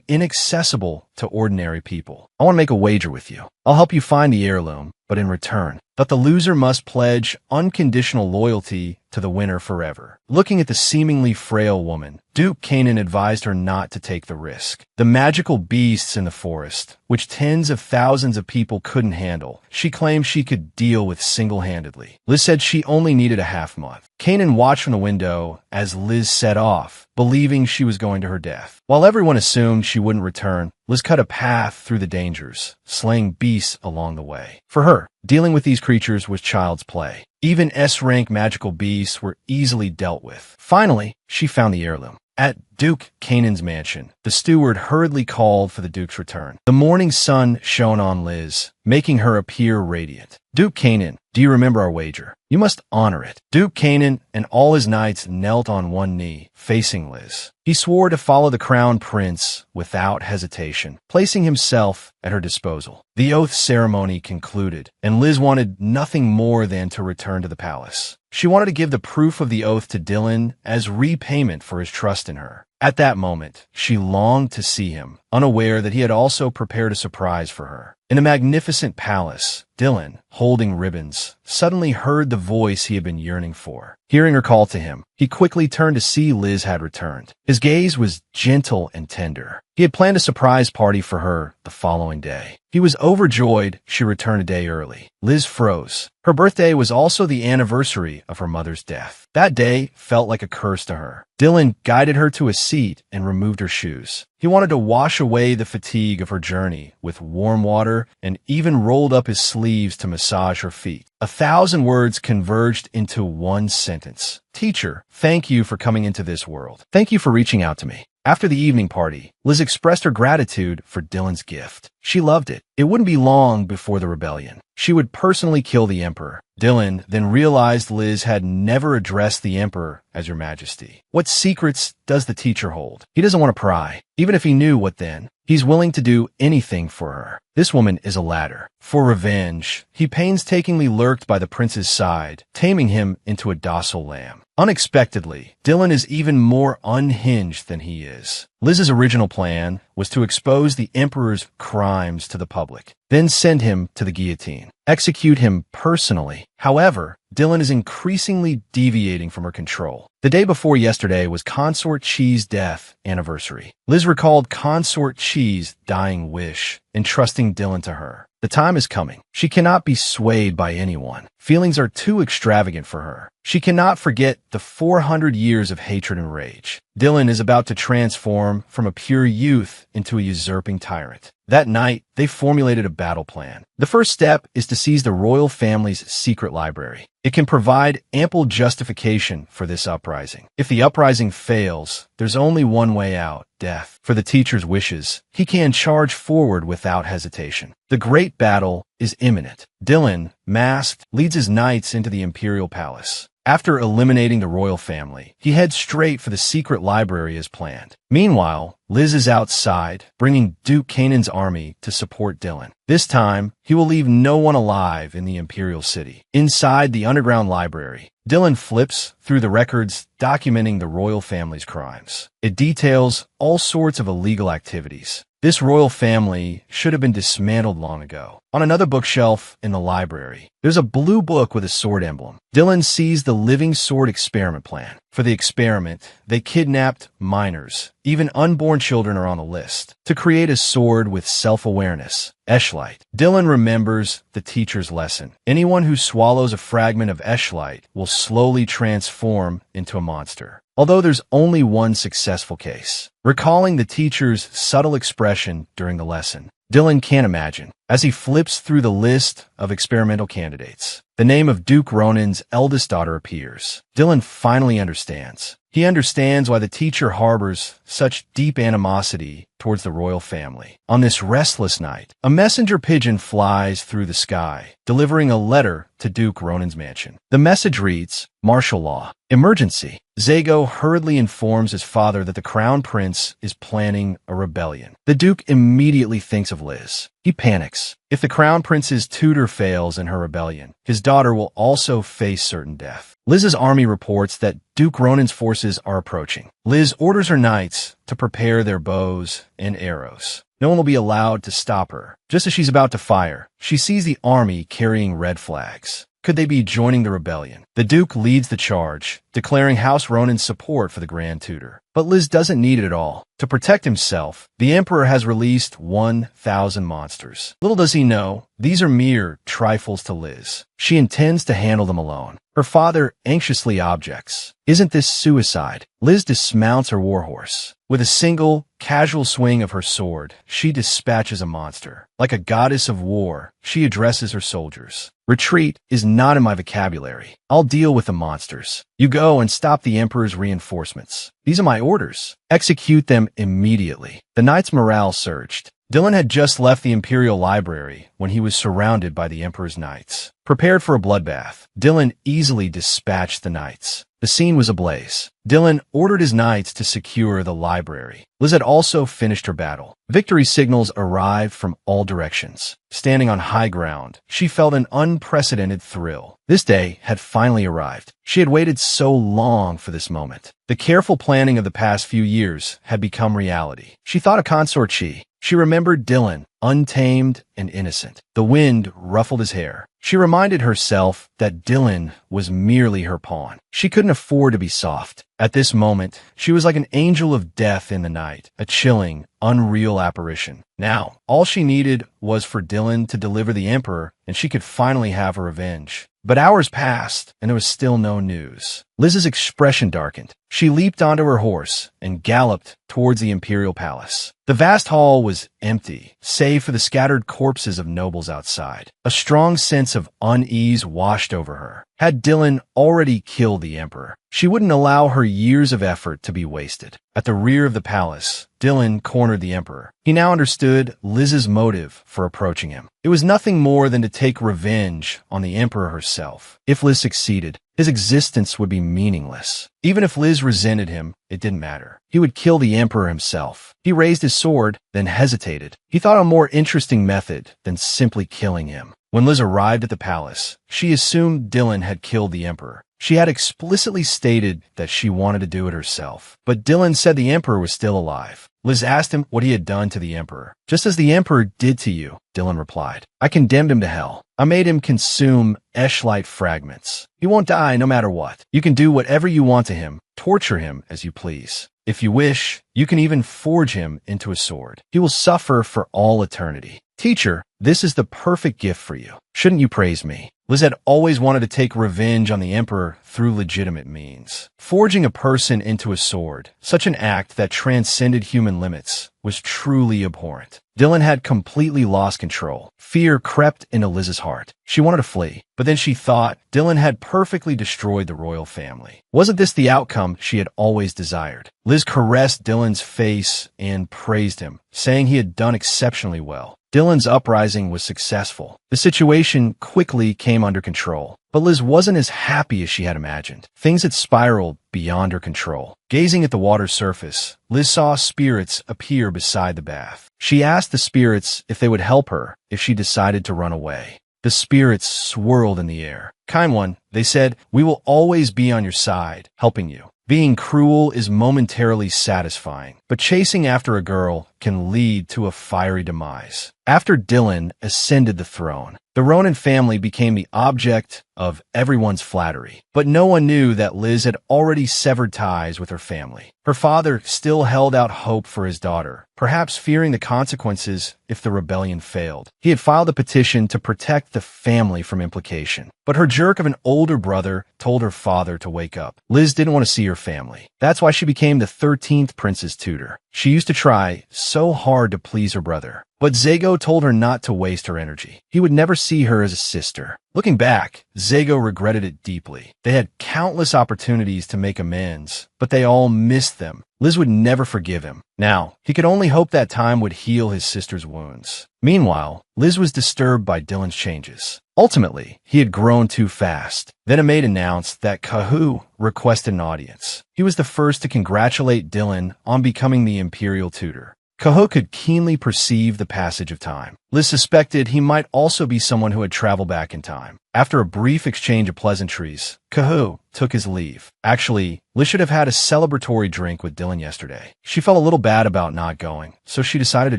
inaccessible to ordinary people. I want to make a wager with you. I'll help you find the heirloom, but in return, that the loser must pledge unconditional loyalty to the winner forever. Looking at the seemingly frail woman, Duke Kanan advised her not to take the risk. The magical beasts in the forest, which tens of thousands of people couldn't handle, she claimed she could deal with single-handedly. Liz said she only needed a half-month. Kanan watched from the window as Liz set off, believing she was going to her death. While everyone assumed she wouldn't return, Liz cut a path through the dangers, slaying beasts along the way. For her, dealing with these creatures was child's play. Even S-rank magical beasts were easily dealt with. Finally, she found the heirloom. At Duke Kanan's mansion, the steward hurriedly called for the Duke's return. The morning sun shone on Liz, making her appear radiant. Duke Kanan, do you remember our wager? You must honor it. Duke Kanan and all his knights knelt on one knee, facing Liz. He swore to follow the crown prince without hesitation, placing himself at her disposal. The oath ceremony concluded, and Liz wanted nothing more than to return to the palace. She wanted to give the proof of the oath to Dylan as repayment for his trust in her. At that moment, she longed to see him, unaware that he had also prepared a surprise for her. In a magnificent palace, Dylan, holding ribbons, suddenly heard the voice he had been yearning for. Hearing her call to him, he quickly turned to see Liz had returned. His gaze was gentle and tender. He had planned a surprise party for her the following day. He was overjoyed she returned a day early. Liz froze. Her birthday was also the anniversary of her mother's death. That day felt like a curse to her. Dylan guided her to a seat and removed her shoes. He wanted to wash away the fatigue of her journey with warm water and even rolled up his sleeves to massage her feet. 1,000 words converged into one sentence. Teacher, thank you for coming into this world. Thank you for reaching out to me. After the evening party, Liz expressed her gratitude for Dylan's gift. She loved it. It wouldn't be long before the rebellion. She would personally kill the emperor. Dylan then realized Liz had never addressed the emperor as Your Majesty. What secrets does the teacher hold? He doesn't want to pry. Even if he knew, what then? He's willing to do anything for her. This woman is a ladder. For revenge, he painstakingly lurked by the prince's side, taming him into a docile lamb. Unexpectedly, Dylan is even more unhinged than he is. Liz's original plan was to expose the emperor's crimes to the public, then send him to the guillotine, execute him personally. However, Dylan is increasingly deviating from her control. The day before yesterday was Consort Chi's death anniversary. Liz recalled Consort Chi's dying wish, entrusting Dylan to her. The time is coming. She cannot be swayed by anyone. Feelings are too extravagant for her. She cannot forget the 400 years of hatred and rage. Dylan is about to transform from a pure youth into a usurping tyrant. That night, they formulated a battle plan. The first step is to seize the royal family's secret library. It can provide ample justification for this uprising. If the uprising fails, there's only one way out: death. For the teacher's wishes, he can charge forward without hesitation. The great battle is imminent. Dylan, masked, leads his knights into the imperial palace. After eliminating the royal family, he heads straight for the secret library as planned. Meanwhile, Liz is outside, bringing Duke Kanan's army to support Dylan. This time, he will leave no one alive in the Imperial City. Inside the underground library, Dylan flips through the records documenting the royal family's crimes. It details all sorts of illegal activities. This royal family should have been dismantled long ago. On another bookshelf in the library, there's a blue book with a sword emblem. Dylan sees the living sword experiment plan. For the experiment, they kidnapped minors. Even unborn children are on the list. To create a sword with self-awareness, Eshlight. Dylan remembers the teacher's lesson. Anyone who swallows a fragment of Eshlight will slowly transform into a monster. Although there's only one successful case. Recalling the teacher's subtle expression during the lesson, Dylan can't imagine. As he flips through the list of experimental candidates, the name of Duke Ronan's eldest daughter appears. Dylan finally understands. He understands why the teacher harbors such deep animosity towards the royal family. On this restless night, a messenger pigeon flies through the sky, delivering a letter to Duke Ronan's mansion. The message reads, "Martial law. Emergency." Zago hurriedly informs his father that the crown prince is planning a rebellion. The Duke immediately thinks of Liz. He panics. If the crown prince's tutor fails in her rebellion, his daughter will also face certain death. Liz's army reports that Duke Ronan's forces are approaching. Liz orders her knights to prepare their bows and arrows. No one will be allowed to stop her. Just as she's about to fire, she sees the army carrying red flags. Could they be joining the rebellion? The Duke leads the charge, declaring House Ronan's support for the Grand Tutor. But Liz doesn't need it at all. To protect himself, the Emperor has released 1,000 monsters. Little does he know, these are mere trifles to Liz. She intends to handle them alone. Her father anxiously objects. Isn't this suicide? Liz dismounts her warhorse. With a single, casual swing of her sword, she dispatches a monster. Like a goddess of war, she addresses her soldiers. Retreat is not in my vocabulary. I'll deal with the monsters. You go and stop the Emperor's reinforcements. These are my orders. Execute them immediately. The knights' morale surged. Dylan had just left the Imperial Library when he was surrounded by the Emperor's knights. Prepared for a bloodbath, Dylan easily dispatched the knights. The scene was ablaze. Dylan ordered his knights to secure the library. Liz had also finished her battle. Victory signals arrived from all directions. Standing on high ground, she felt an unprecedented thrill. This day had finally arrived. She had waited so long for this moment. The careful planning of the past few years had become reality. She thought of Consort Chi. She remembered Dylan, untamed and innocent. The wind ruffled his hair. She reminded herself that Dylan was merely her pawn. She couldn't afford to be soft. At this moment, she was like an angel of death in the night, a chilling, unreal apparition. Now, all she needed was for Dylan to deliver the Emperor, and she could finally have her revenge. But hours passed, and there was still no news. Liz's expression darkened. She leaped onto her horse and galloped towards the Imperial Palace. The vast hall was empty, save for the scattered corpses of nobles outside. A strong sense of unease washed over her. Had Dylan already killed the Emperor, she wouldn't allow her years of effort to be wasted. At the rear of the palace, Dylan cornered the Emperor. He now understood Liz's motive for approaching him. It was nothing more than to take revenge on the Emperor herself. If Liz succeeded, his existence would be meaningless. Even if Liz resented him, it didn't matter. He would kill the Emperor himself. He raised his sword, then hesitated. He thought a more interesting method than simply killing him. When Liz arrived at the palace, she assumed Dylan had killed the Emperor. She had explicitly stated that she wanted to do it herself. But Dylan said the Emperor was still alive. Liz asked him what he had done to the Emperor. "Just as the Emperor did to you," Dylan replied. "I condemned him to hell. I made him consume Eshlight fragments. He won't die no matter what. You can do whatever you want to him. Torture him as you please. If you wish, you can even forge him into a sword. He will suffer for all eternity. Teacher, this is the perfect gift for you. Shouldn't you praise me?" Liz had always wanted to take revenge on the Emperor through legitimate means. Forging a person into a sword, such an act that transcended human limits, was truly abhorrent. Dylan had completely lost control. Fear crept into Liz's heart. She wanted to flee, but then she thought Dylan had perfectly destroyed the royal family. Wasn't this the outcome she had always desired? Liz caressed Dylan's face and praised him, saying he had done exceptionally well. Dylan's uprising uprising was successful. The situation quickly came under control. But Liz wasn't as happy as she had imagined. Things had spiraled beyond her control. Gazing at the water's surface, Liz saw spirits appear beside the bath. She asked the spirits if they would help her if she decided to run away. The spirits swirled in the air. "Kind one," they said, "we will always be on your side, helping you. Being cruel is momentarily satisfying, but chasing after a girl can lead to a fiery demise." After Dylan ascended the throne, the Ronan family became the object of everyone's flattery. But no one knew that Liz had already severed ties with her family. Her father still held out hope for his daughter, perhaps fearing the consequences if the rebellion failed. He had filed a petition to protect the family from implication. But her jerk of an older brother told her father to wake up. Liz didn't want to see her family. That's why she became the 13th prince's tutor. She used to try so hard to please her brother. But Zago told her not to waste her energy. He would never see her as a sister. Looking back, Zago regretted it deeply. They had countless opportunities to make amends, but they all missed them. Liz would never forgive him. Now, he could only hope that time would heal his sister's wounds. Meanwhile, Liz was disturbed by Dylan's changes. Ultimately, he had grown too fast. Then a maid announced that Kahu requested an audience. He was the first to congratulate Dylan on becoming the imperial tutor. Kahu could keenly perceive the passage of time. Liz suspected he might also be someone who had traveled back in time. After a brief exchange of pleasantries, Kahu took his leave. Actually, Liz should have had a celebratory drink with Dylan yesterday. She felt a little bad about not going, so she decided to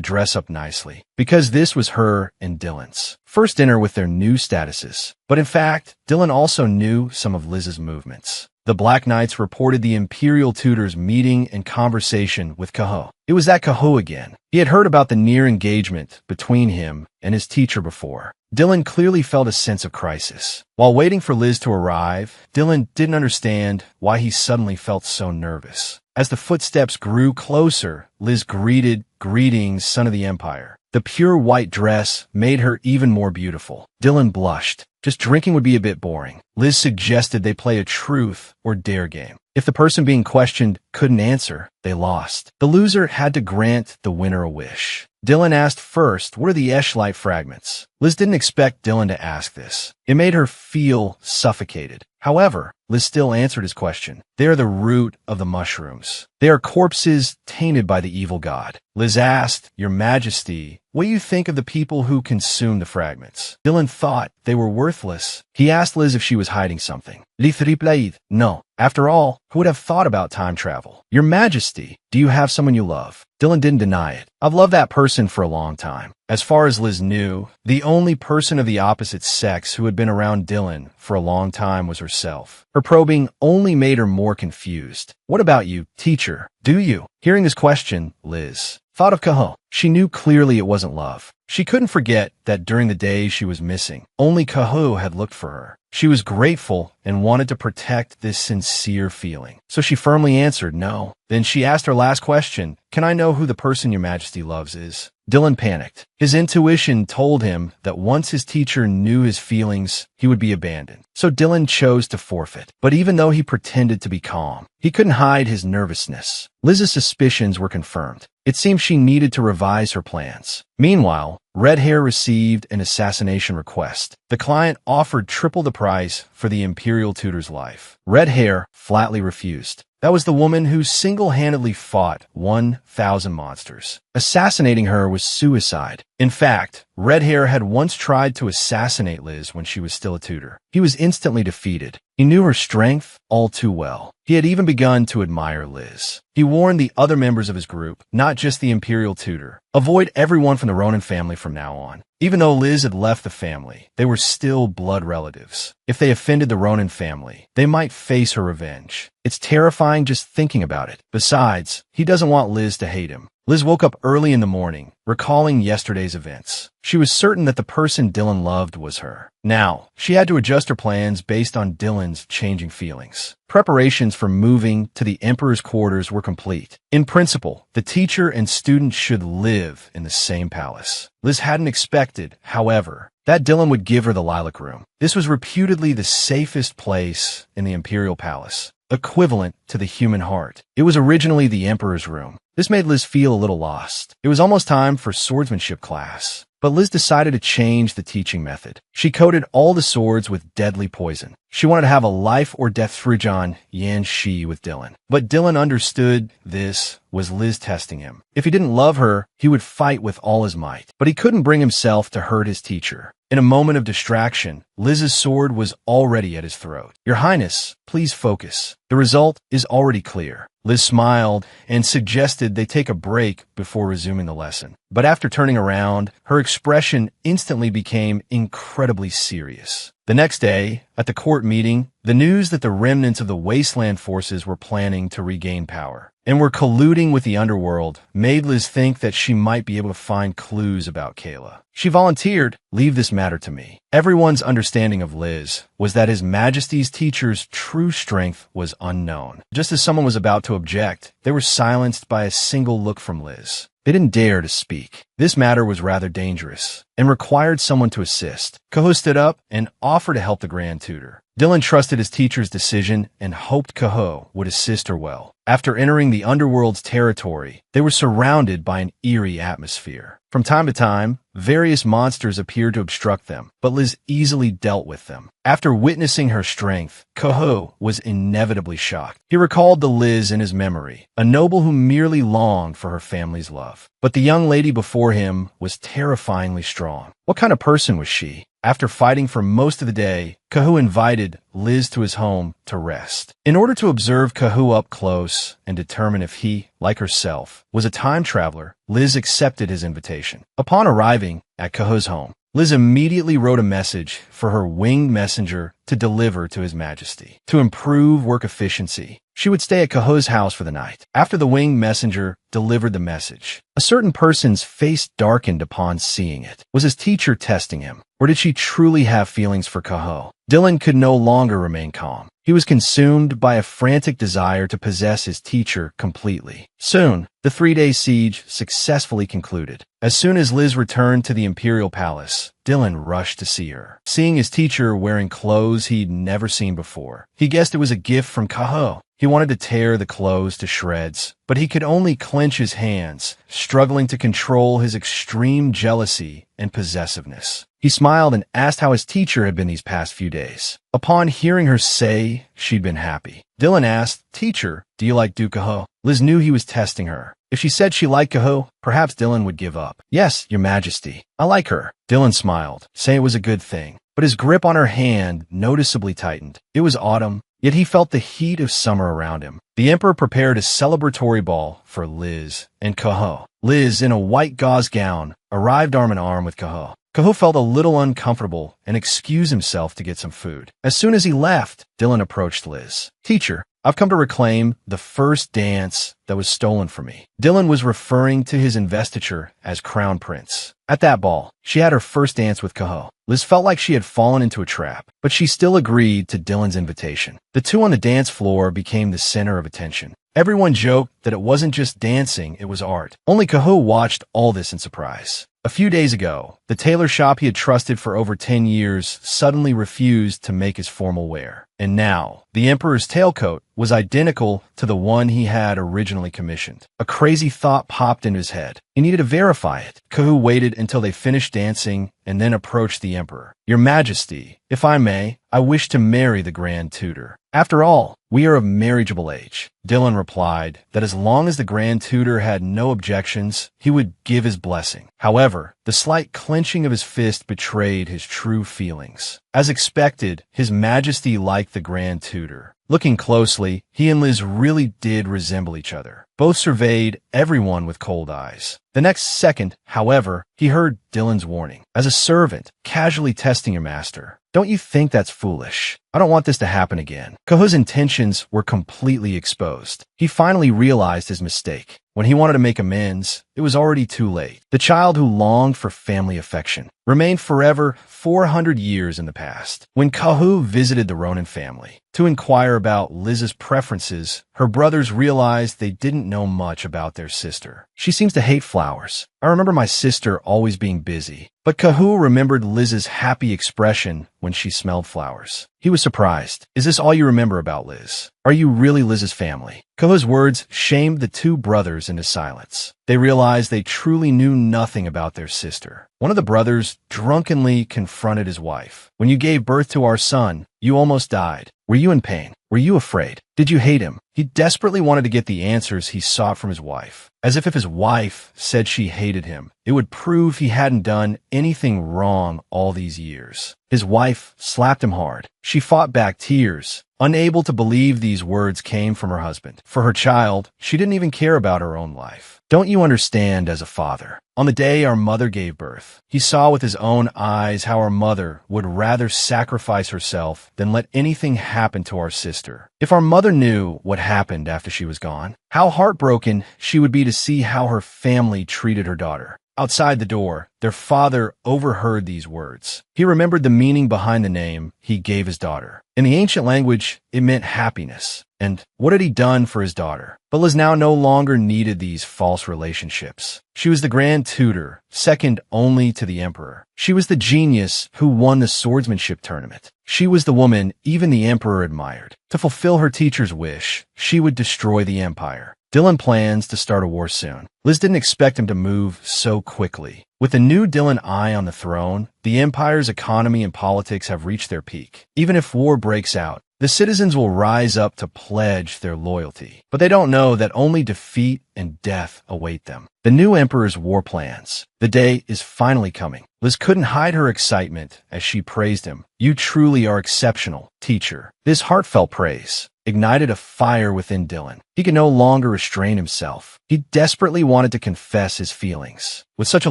dress up nicely, because this was her and Dylan's first dinner with their new statuses. But in fact, Dylan also knew some of Liz's movements. The Black Knights reported the imperial tutor's meeting and conversation with Kahu. It was that Kahu again. He had heard about the near engagement between him and his teacher before. Dylan clearly felt a sense of crisis. While waiting for Liz to arrive, Dylan didn't understand why he suddenly felt so nervous. As the footsteps grew closer, Liz greeted, "Greetings, son of the Empire." The pure white dress made her even more beautiful. Dylan blushed. Just drinking would be a bit boring. Liz suggested they play a truth or dare game. If the person being questioned couldn't answer, they lost. The loser had to grant the winner a wish. Dylan asked first, "What are the Eschlite fragments?" Liz didn't expect Dylan to ask this. It made her feel suffocated. However, Liz still answered his question. "They are the root of the mushrooms. They are corpses tainted by the evil god." Liz asked, "Your Majesty, what do you think of the people who consume the fragments?" Dylan thought they were worthless. He asked Liz if she was hiding something. Liz replied, "No. After all, who would have thought about time travel?" "Your Majesty, do you have someone you love?" Dylan didn't deny it. "I've loved that person for a long time." As far as Liz knew, the only person of the opposite sex who had been around Dylan for a long time was herself. Her probing only made her more confused. "What about you, teacher? Do you?" Hearing his question, Liz thought of Kahu. She knew clearly it wasn't love. She couldn't forget that during the days she was missing, only Kahu had looked for her. She was grateful and wanted to protect this sincere feeling. So she firmly answered no. Then she asked her last question, "Can I know who the person your Majesty loves is?" Dylan panicked. His intuition told him that once his teacher knew his feelings, he would be abandoned. So Dylan chose to forfeit. But even though he pretended to be calm, he couldn't hide his nervousness. Liz's suspicions were confirmed. It seemed she needed to revise her plans. Meanwhile, Red Hair received an assassination request. The client offered triple the price for the Imperial tutor's life. Red Hair flatly refused. That was the woman who single-handedly fought 1,000 monsters. Assassinating her was suicide. In fact, Red Hair had once tried to assassinate Liz when she was still a tutor. He was instantly defeated. He knew her strength all too well. He had even begun to admire Liz. He warned the other members of his group, not just the Imperial tutor, avoid everyone from the Ronan family from now on. Even though Liz had left the family, they were still blood relatives. If they offended the Ronan family, they might face her revenge. It's terrifying just thinking about it. Besides, he doesn't want Liz to hate him. Liz woke up early in the morning, recalling yesterday's events. She was certain that the person Dylan loved was her. Now, she had to adjust her plans based on Dylan's changing feelings. Preparations for moving to the Emperor's quarters were complete. In principle, the teacher and student should live in the same palace. Liz hadn't expected, however, that Dylan would give her the Lilac Room. This was reputedly the safest place in the Imperial Palace, equivalent to the human heart. It was originally the Emperor's room. This made Liz feel a little lost. It was almost time for swordsmanship class. But Liz decided to change the teaching method. She coated all the swords with deadly poison. She wanted to have a life-or-death Frujan Yan Shi with Dylan. But Dylan understood this was Liz testing him. If he didn't love her, he would fight with all his might. But he couldn't bring himself to hurt his teacher. In a moment of distraction, Liz's sword was already at his throat. "Your Highness, please focus. The result is already clear." Liz smiled and suggested they take a break before resuming the lesson. But after turning around, her expression instantly became incredibly serious. The next day, at the court meeting, the news that the remnants of the Wasteland forces were planning to regain power and were colluding with the underworld made Liz think that she might be able to find clues about Kayla. She volunteered, "Leave this matter to me." Everyone's understanding of Liz was that His Majesty's teacher's true strength was unknown. Just as someone was about to object, they were silenced by a single look from Liz. They didn't dare to speak. This matter was rather dangerous and required someone to assist. Kaho stood up and offered to help the Grand Tutor. Dylan trusted his teacher's decision and hoped Kaho would assist her well. After entering the underworld's territory, they were surrounded by an eerie atmosphere. From time to time, various monsters appeared to obstruct them, but Liz easily dealt with them. After witnessing her strength, Kaho was inevitably shocked. He recalled the Liz in his memory, a noble who merely longed for her family's love. But the young lady before him was terrifyingly strong. What kind of person was she? After fighting for most of the day, Kahu invited Liz to his home to rest. In order to observe Kahu up close and determine if he, like herself, was a time traveler, Liz accepted his invitation. Upon arriving at Kahu's home, Liz immediately wrote a message for her winged messenger to deliver to His Majesty. To improve work efficiency, she would stay at Kaho's house for the night. After the winged messenger delivered the message, a certain person's face darkened upon seeing it. Was his teacher testing him? Or did she truly have feelings for Kaho? Dylan could no longer remain calm. He was consumed by a frantic desire to possess his teacher completely. Soon, the 3-day siege successfully concluded. As soon as Liz returned to the Imperial Palace, Dylan rushed to see her. Seeing his teacher wearing clothes he'd never seen before, he guessed it was a gift from Kaho. He wanted to tear the clothes to shreds, but he could only clench his hands, struggling to control his extreme jealousy and possessiveness. He smiled and asked how his teacher had been these past few days. Upon hearing her say she'd been happy, Dylan asked, "Teacher, do you like Kaho?" Liz knew he was testing her. If she said she liked Kaho, perhaps Dylan would give up. "Yes, Your Majesty. I like her." Dylan smiled, saying it was a good thing, but his grip on her hand noticeably tightened. It was autumn, yet he felt the heat of summer around him. The Emperor prepared a celebratory ball for Liz and Kaho. Liz, in a white gauze gown, arrived arm in arm with Kaho. Kaho felt a little uncomfortable and excused himself to get some food. As soon as he left, Dylan approached Liz. "Teacher, I've come to reclaim the first dance that was stolen from me." Dylan was referring to his investiture as Crown Prince. At that ball, she had her first dance with Kaho. Liz felt like she had fallen into a trap, but she still agreed to Dylan's invitation. The two on the dance floor became the center of attention. Everyone joked that it wasn't just dancing, it was art. Only Kaho watched all this in surprise. A few days ago, the tailor shop he had trusted for over 10 years suddenly refused to make his formal wear. And now, the Emperor's tailcoat was identical to the one he had originally commissioned. A crazy thought popped into his head. He needed to verify it. Kahu waited until they finished dancing and then approached the Emperor. "Your Majesty, if I may, I wish to marry the Grand Tutor. After all, we are of marriageable age." Dylan replied that as long as the Grand Tutor had no objections, he would give his blessing. However, the slight clenching of his fist betrayed his true feelings. As expected, His Majesty liked the Grand Tutor. Looking closely, he and Liz really did resemble each other. Both surveyed everyone with cold eyes. The next second, however, he heard Dylan's warning. "As a servant, casually testing your master. Don't you think that's foolish? I don't want this to happen again." Kaho's intentions were completely exposed. He finally realized his mistake. When he wanted to make amends, it was already too late. The child who longed for family affection remained forever 400 years in the past. When Kahu visited the Ronin family to inquire about Liz's preferences, her brothers realized they didn't know much about their sister. "She seems to hate flowers. I remember my sister always being busy." But Kahu remembered Liz's happy expression when she smelled flowers. He was surprised. "Is this all you remember about Liz? Are you really Liz's family?" Kahu's words shamed the two brothers into silence. They realized they truly knew nothing about their sister. One of the brothers drunkenly confronted his wife. "When you gave birth to our son, you almost died. Were you in pain? Were you afraid? Did you hate him?" He desperately wanted to get the answers he sought from his wife. As if his wife said she hated him, it would prove he hadn't done anything wrong all these years. His wife slapped him hard. She fought back tears, unable to believe these words came from her husband. For her child, she didn't even care about her own life. "Don't you understand as a father? On the day our mother gave birth, he saw with his own eyes how our mother would rather sacrifice herself than let anything happen to our sister. If our mother knew what happened after she was gone, how heartbroken she would be to see how her family treated her daughter." Outside the door, their father overheard these words. He remembered the meaning behind the name he gave his daughter. In the ancient language, it meant happiness. And what had he done for his daughter? But Liz now no longer needed these false relationships. She was the grand tutor, second only to the emperor. She was the genius who won the swordsmanship tournament. She was the woman even the emperor admired. To fulfill her teacher's wish, she would destroy the empire. Dylan plans to start a war soon. Liz didn't expect him to move so quickly. With the new Dylan I on the throne, the empire's economy and politics have reached their peak. Even if war breaks out, the citizens will rise up to pledge their loyalty. But they don't know that only defeat and death await them. The new emperor's war plans. The day is finally coming. Liz couldn't hide her excitement as she praised him. "You truly are exceptional, teacher." This heartfelt praise ignited a fire within Dylan. He could no longer restrain himself. He desperately wanted to confess his feelings. With such a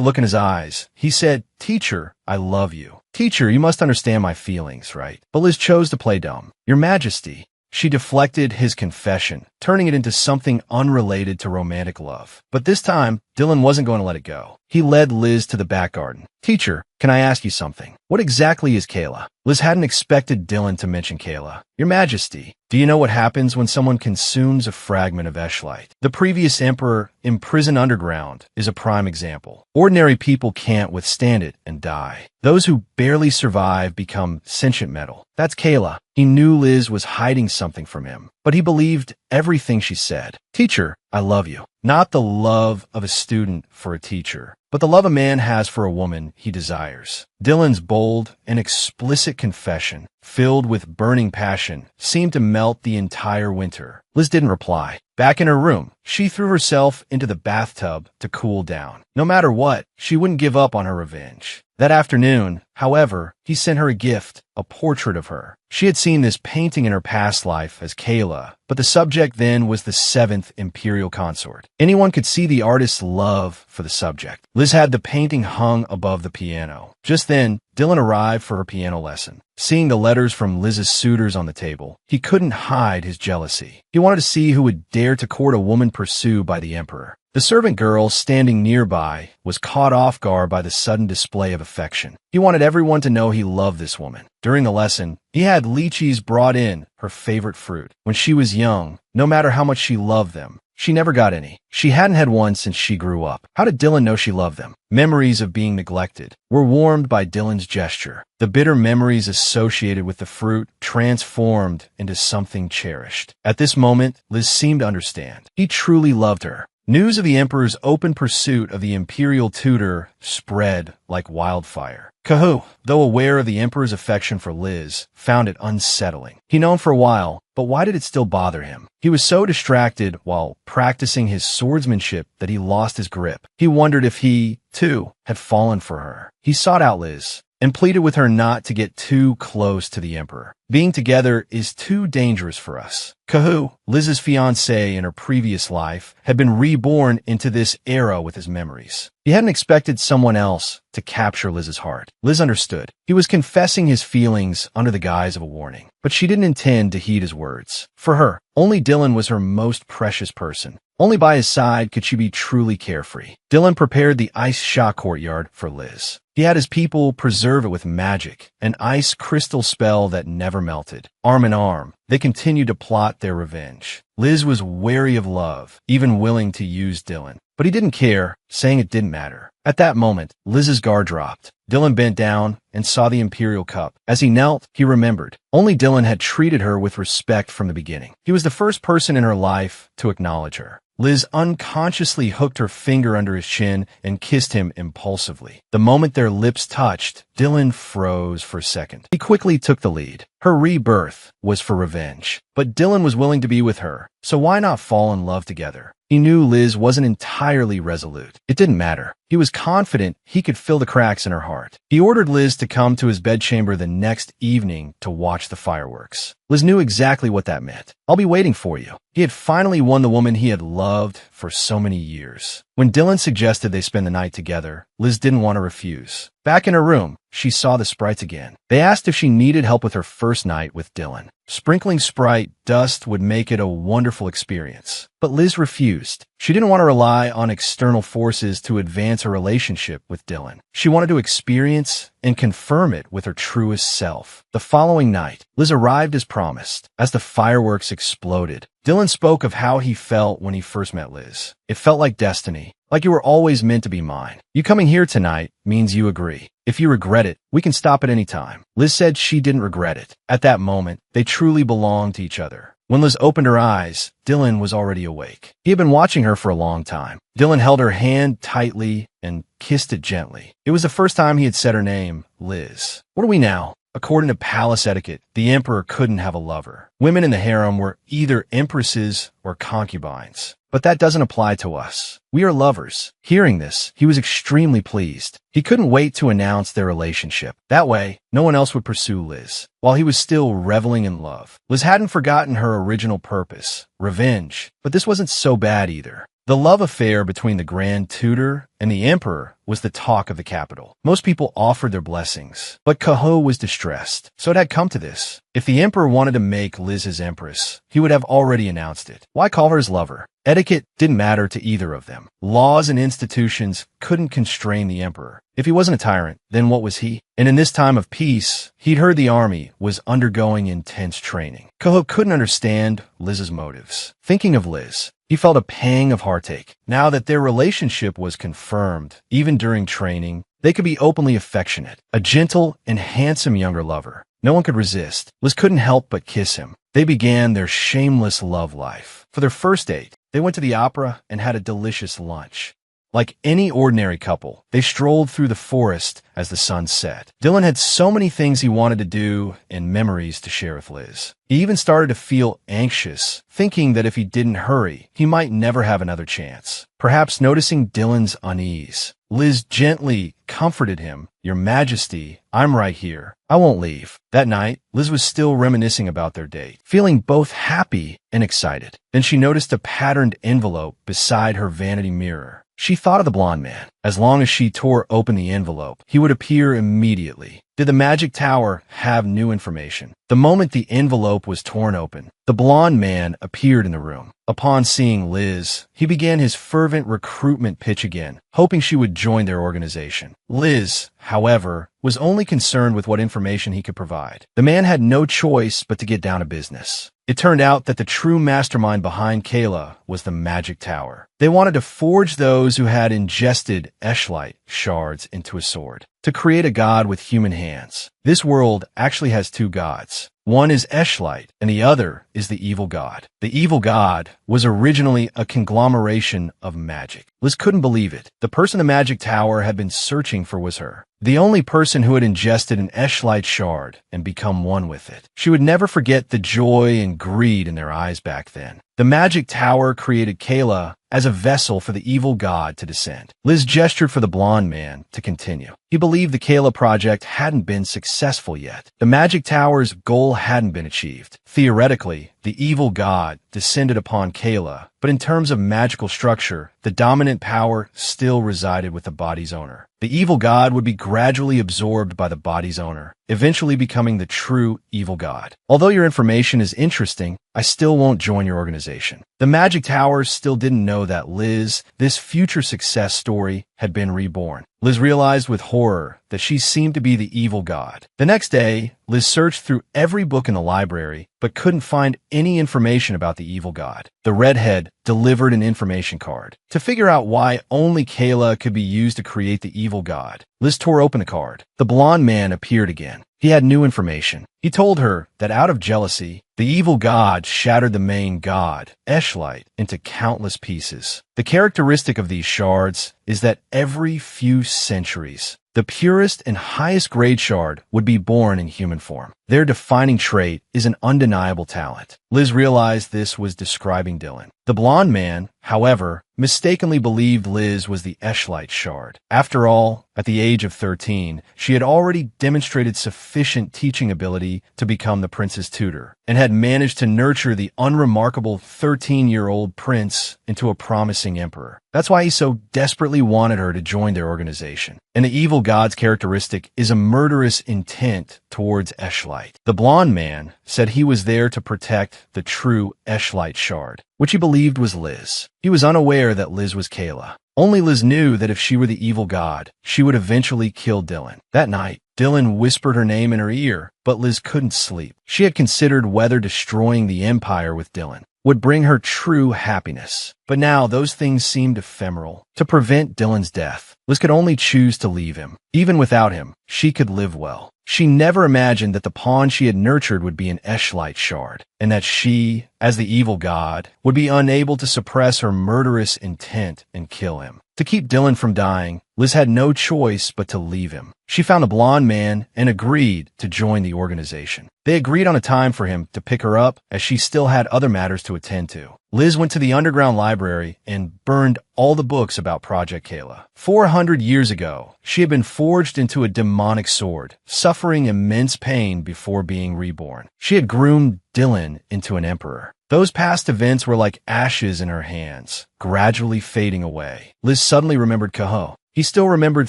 look in his eyes, he said, "Teacher, I love you. Teacher, you must understand my feelings, right?" But Liz chose to play dumb. "Your Majesty." She deflected his confession, turning it into something unrelated to romantic love. But this time, Dylan wasn't going to let it go. He led Liz to the back garden. "Teacher, can I ask you something? What exactly is Kayla?" Liz hadn't expected Dylan to mention Kayla. "Your Majesty, do you know what happens when someone consumes a fragment of Eshlight? The previous emperor, imprisoned underground, is a prime example. Ordinary people can't withstand it and die. Those who barely survive become sentient metal. That's Kayla." He knew Liz was hiding something from him, but he believed everything she said. "Teacher, I love you." Not the love of a student for a teacher, but the love a man has for a woman he desires. Dylan's bold and explicit confession, filled with burning passion, seemed to melt the entire winter. Liz didn't reply. Back in her room, she threw herself into the bathtub to cool down. No matter what, she wouldn't give up on her revenge. That afternoon, however, he sent her a gift, a portrait of her. She had seen this painting in her past life as Kayla, but the subject then was the 7th imperial consort. Anyone could see the artist's love for the subject. Liz had the painting hung above the piano. Just then, Dylan arrived for her piano lesson. Seeing the letters from Liz's suitors on the table, he couldn't hide his jealousy. He wanted to see who would dare to court a woman pursued by the emperor. The servant girl standing nearby was caught off guard by the sudden display of affection. He wanted everyone to know he loved this woman. During the lesson, he had lychees brought in, her favorite fruit. When she was young, no matter how much she loved them, she never got any. She hadn't had one since she grew up. How did Dylan know she loved them? Memories of being neglected were warmed by Dylan's gesture. The bitter memories associated with the fruit transformed into something cherished. At this moment, Liz seemed to understand. He truly loved her. News of the emperor's open pursuit of the imperial tutor spread like wildfire. Kahu, though aware of the emperor's affection for Liz, found it unsettling. He'd known for a while, but why did it still bother him? He was so distracted while practicing his swordsmanship that he lost his grip. He wondered if he, too, had fallen for her. He sought out Liz and pleaded with her not to get too close to the emperor. Being together is too dangerous for us. Kahu, Liz's fiancé in her previous life, had been reborn into this era with his memories. He hadn't expected someone else to capture Liz's heart. Liz understood. He was confessing his feelings under the guise of a warning, but she didn't intend to heed his words. For her, only Dylan was her most precious person. Only by his side could she be truly carefree. Dylan prepared the ice shot courtyard for Liz. He had his people preserve it with magic, an ice crystal spell that never melted. Arm in arm, they continued to plot their revenge. Liz was wary of love, even willing to use Dylan. but he didn't care, saying it didn't matter. At that moment, Liz's guard dropped. Dylan bent down and saw the imperial cup. As he knelt, he remembered. Only Dylan had treated her with respect from the beginning. He was the first person in her life to acknowledge her. Liz unconsciously hooked her finger under his chin and kissed him impulsively. The moment their lips touched, Dylan froze for a second. He quickly took the lead. Her rebirth was for revenge, but Dylan was willing to be with her, so why not fall in love together? He knew Liz wasn't entirely resolute. It didn't matter. He was confident he could fill the cracks in her heart. He ordered Liz to come to his bedchamber the next evening to watch the fireworks. Liz knew exactly what that meant. "I'll be waiting for you." He had finally won the woman he had loved for so many years. When Dylan suggested they spend the night together, Liz didn't want to refuse. Back in her room, she saw the sprites again. They asked if she needed help with her first night with Dylan. Sprinkling sprite dust would make it a wonderful experience. But Liz refused. She didn't want to rely on external forces to advance her relationship with Dylan. She wanted to experience and confirm it with her truest self. The following night, Liz arrived as promised. As the fireworks exploded, Dylan spoke of how he felt when he first met Liz. "It felt like destiny, like you were always meant to be mine. You coming here tonight means you agree. If you regret it, we can stop at any time." Liz said she didn't regret it. At that moment, they truly belonged to each other. When Liz opened her eyes, Dylan was already awake. He had been watching her for a long time. Dylan held her hand tightly and kissed it gently. It was the first time he had said her name, Liz. "What are we now?" According to palace etiquette, the emperor couldn't have a lover. Women in the harem were either empresses or concubines. But that doesn't apply to us. We are lovers. Hearing this, he was extremely pleased. He couldn't wait to announce their relationship. That way, no one else would pursue Liz, while he was still reveling in love. Liz hadn't forgotten her original purpose, revenge, but this wasn't so bad either. The love affair between the Grand Tutor and the Emperor was the talk of the capital. Most people offered their blessings, but Kaho was distressed, so it had come to this. If the Emperor wanted to make Liz his Empress, he would have already announced it. Why call her his lover? Etiquette didn't matter to either of them. Laws and institutions couldn't constrain the Emperor. If he wasn't a tyrant, then what was he? And in this time of peace, he'd heard the army was undergoing intense training. Kaho couldn't understand Liz's motives. Thinking of Liz, he felt a pang of heartache. Now that their relationship was confirmed, even during training, they could be openly affectionate. A gentle and handsome younger lover. No one could resist. Liz couldn't help but kiss him. They began their shameless love life. For their first date, they went to the opera and had a delicious lunch. Like any ordinary couple, they strolled through the forest as the sun set. Dylan had so many things he wanted to do and memories to share with Liz. He even started to feel anxious, thinking that if he didn't hurry, he might never have another chance. Perhaps noticing Dylan's unease, Liz gently comforted him. "Your Majesty, I'm right here. I won't leave." That night, Liz was still reminiscing about their date, feeling both happy and excited. Then she noticed a patterned envelope beside her vanity mirror. She thought of the blonde man. As long as she tore open the envelope, he would appear immediately. Did the magic tower have new information? The moment the envelope was torn open, the blonde man appeared in the room. Upon seeing Liz, he began his fervent recruitment pitch again, hoping she would join their organization. Liz, however, was only concerned with what information he could provide. The man had no choice but to get down to business. It turned out that the true mastermind behind Kayla was the magic tower. They wanted to forge those who had ingested Eshlight shards into a sword, to create a god with human hands. This world actually has two gods. One is Eshlight, and the other is the evil god. The evil god was originally a conglomeration of magic. Liz couldn't believe it. The person the magic tower had been searching for was her. The only person who had ingested an Eshlight shard and become one with it. She would never forget the joy and greed in their eyes back then. The magic tower created Kayla as a vessel for the evil god to descend. Liz gestured for the blonde man to continue. He believed the Kayla project hadn't been successful yet. The magic tower's goal hadn't been achieved. Theoretically, the evil god descended upon Kayla, but in terms of magical structure, the dominant power still resided with the body's owner. The evil god would be gradually absorbed by the body's owner, eventually becoming the true evil god. Although your information is interesting, I still won't join your organization. The Magic Tower still didn't know that Liz, this future success story, had been reborn. Liz realized with horror that she seemed to be the evil god. The next day, Liz searched through every book in the library, but couldn't find any information about the evil god. The redhead delivered an information card. To figure out why only Kayla could be used to create the evil god, Liz tore open the card. The blonde man appeared again. He had new information. He told her that out of jealousy, the evil god shattered the main god, Eshlight, into countless pieces. The characteristic of these shards is that every few centuries, the purest and highest grade shard would be born in human form. Their defining trait is an undeniable talent. Liz realized this was describing Dylan. The blonde man, however, mistakenly believed Liz was the Eshlight shard. After all, at the age of 13, she had already demonstrated sufficient teaching ability to become the prince's tutor, and had managed to nurture the unremarkable 13-year-old prince into a promising emperor. That's why he so desperately wanted her to join their organization. And the evil god's characteristic is a murderous intent towards Eshlight. The blonde man said he was there to protect the true Eshlight shard, which he believed was Liz. He was unaware that Liz was Kayla. Only Liz knew that if she were the evil god, she would eventually kill Dylan. That night, Dylan whispered her name in her ear, but Liz couldn't sleep. She had considered whether destroying the Empire with Dylan would bring her true happiness. But now those things seemed ephemeral. To prevent Dylan's death, Liz could only choose to leave him. Even without him, she could live well. She never imagined that the pawn she had nurtured would be an Eshlight shard, and that she, as the evil god, would be unable to suppress her murderous intent and kill him. To keep Dylan from dying, Liz had no choice but to leave him. She found a blonde man and agreed to join the organization. They agreed on a time for him to pick her up, as she still had other matters to attend to. Liz went to the underground library and burned all the books about Project Kayla. 400 years ago, she had been forged into a demonic sword, suffering immense pain before being reborn. She had groomed Dylan into an emperor. Those past events were like ashes in her hands, gradually fading away. Liz suddenly remembered Kaho. He still remembered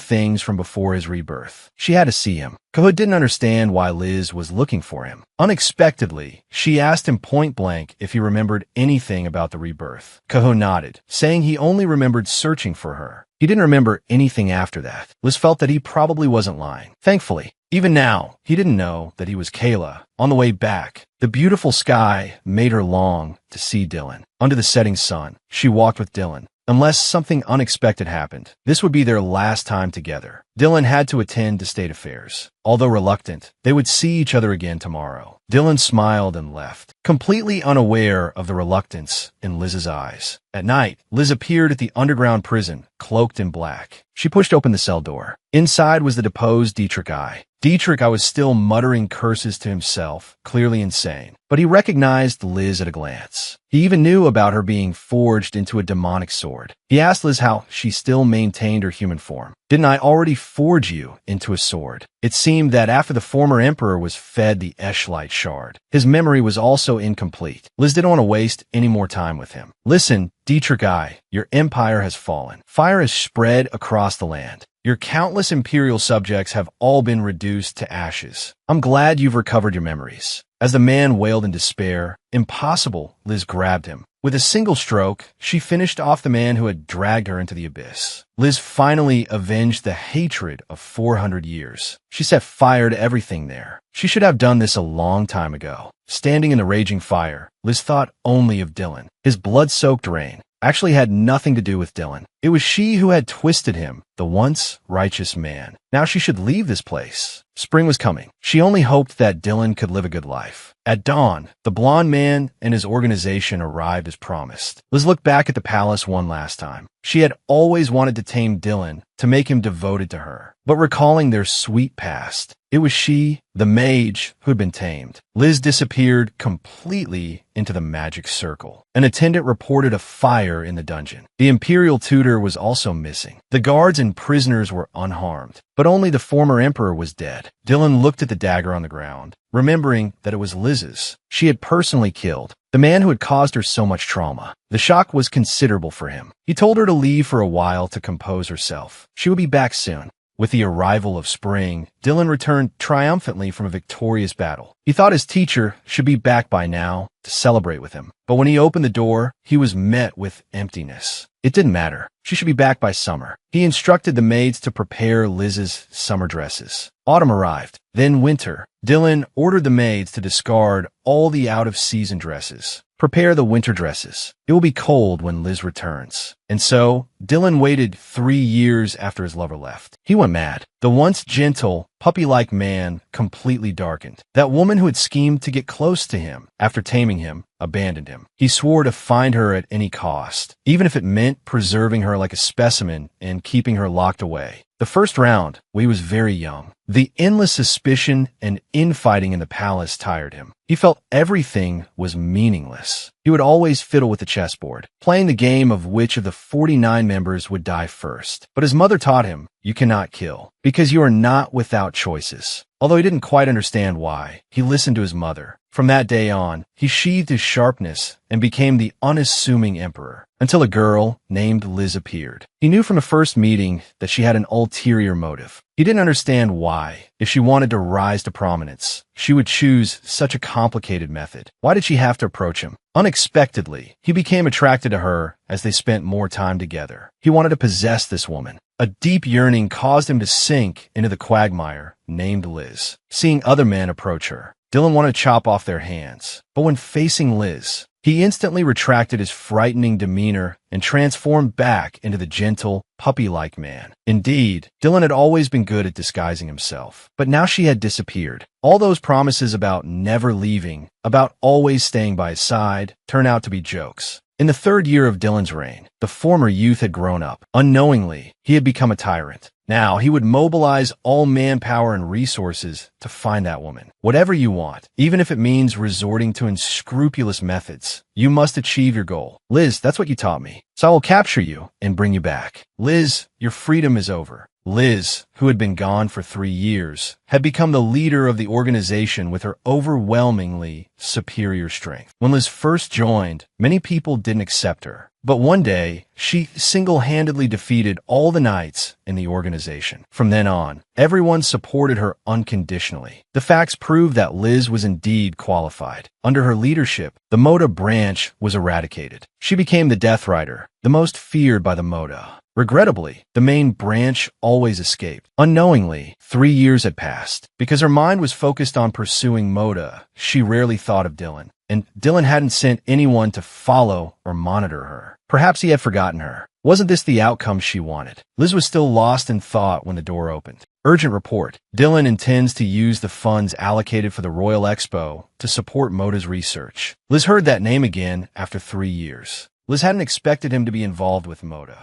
things from before his rebirth. She had to see him. Kaho didn't understand why Liz was looking for him. Unexpectedly, she asked him point blank if he remembered anything about the rebirth. Kaho nodded, saying he only remembered searching for her. He didn't remember anything after that. Liz felt that he probably wasn't lying. Thankfully, even now, he didn't know that he was Kayla. On the way back, the beautiful sky made her long to see Dylan. Under the setting sun, she walked with Dylan. Unless something unexpected happened, this would be their last time together. Dylan had to attend to state affairs. Although reluctant, they would see each other again tomorrow. Dylan smiled and left, completely unaware of the reluctance in Liz's eyes. At night, Liz appeared at the underground prison, cloaked in black. She pushed open the cell door. Inside was the deposed Dietrich I. Dietrich I was still muttering curses to himself, clearly insane. But he recognized Liz at a glance. He even knew about her being forged into a demonic sword. He asked Liz how she still maintained her human form. "Didn't I already forge you into a sword?" It seemed that after the former emperor was fed the Eshlight shard, his memory was also incomplete. Liz didn't want to waste any more time with him. "Listen, Dietrich I, your empire has fallen. Fire has spread across the land. Your countless imperial subjects have all been reduced to ashes. I'm glad you've recovered your memories." As the man wailed in despair, "Impossible," Liz grabbed him. With a single stroke, she finished off the man who had dragged her into the abyss. Liz finally avenged the hatred of 400 years. She set fire to everything there. She should have done this a long time ago. Standing in the raging fire, Liz thought only of Dylan. His blood-soaked reign actually had nothing to do with Dylan. It was she who had twisted him, the once righteous man. Now she should leave this place. Spring was coming. She only hoped that Dylan could live a good life. At dawn, the blonde man and his organization arrived as promised. Liz looked back at the palace one last time. She had always wanted to tame Dylan, to make him devoted to her. But recalling their sweet past, it was she, the mage, who had been tamed. Liz disappeared completely into the magic circle. An attendant reported a fire in the dungeon. The imperial tutor was also missing. The guards and prisoners were unharmed, but only the former emperor was dead. Dylan looked at the dagger on the ground, remembering that it was Liz's. She had personally killed the man who had caused her so much trauma. The shock was considerable for him. He told her to leave for a while to compose herself. She would be back soon. With the arrival of spring, Dylan returned triumphantly from a victorious battle. He thought his teacher should be back by now to celebrate with him. But when he opened the door, he was met with emptiness. It didn't matter. She should be back by summer. He instructed the maids to prepare Liz's summer dresses. Autumn arrived, then winter. Dylan ordered the maids to discard all the out-of-season dresses. Prepare the winter dresses. It will be cold when Liz returns. And so, Dylan waited 3 years after his lover left. He went mad. The once gentle, puppy-like man completely darkened. That woman who had schemed to get close to him after taming him abandoned him. He swore to find her at any cost, even if it meant preserving her like a specimen and keeping her locked away. The first round, he was very young. The endless suspicion and infighting in the palace tired him. He felt everything was meaningless. He would always fiddle with the chessboard, playing the game of which of the 49 members would die first. But his mother taught him, you cannot kill, because you are not without choices. Although he didn't quite understand why, he listened to his mother. From that day on, he sheathed his sharpness and became the unassuming emperor, until a girl named Liz appeared. He knew from the first meeting that she had an ulterior motive. He didn't understand why. If she wanted to rise to prominence, she would choose such a complicated method. Why did she have to approach him? Unexpectedly, he became attracted to her as they spent more time together. He wanted to possess this woman. A deep yearning caused him to sink into the quagmire named Liz. Seeing other men approach her, Dylan wanted to chop off their hands. But when facing Liz, he instantly retracted his frightening demeanor and transformed back into the gentle, puppy-like man. Indeed, Dylan had always been good at disguising himself. But now she had disappeared. All those promises about never leaving, about always staying by his side, turned out to be jokes. In the 3rd year of Dylan's reign, the former youth had grown up. Unknowingly, he had become a tyrant. Now, he would mobilize all manpower and resources to find that woman. Whatever you want, even if it means resorting to unscrupulous methods, you must achieve your goal. Liz, that's what you taught me. So I will capture you and bring you back. Liz, your freedom is over. Liz, who had been gone for 3 years, had become the leader of the organization with her overwhelmingly superior strength. When Liz first joined, many people didn't accept her. But one day, she single-handedly defeated all the knights in the organization. From then on, everyone supported her unconditionally. The facts proved that Liz was indeed qualified. Under her leadership, the Moda branch was eradicated. She became the Death Rider, the most feared by the Moda. Regrettably, the main branch always escaped. Unknowingly, 3 years had passed. Because her mind was focused on pursuing Moda, she rarely thought of Dylan. And Dylan hadn't sent anyone to follow or monitor her. Perhaps he had forgotten her. Wasn't this the outcome she wanted? Liz was still lost in thought when the door opened. Urgent report. Dylan intends to use the funds allocated for the Royal Expo to support Moda's research. Liz heard that name again after 3 years. Liz hadn't expected him to be involved with Moda.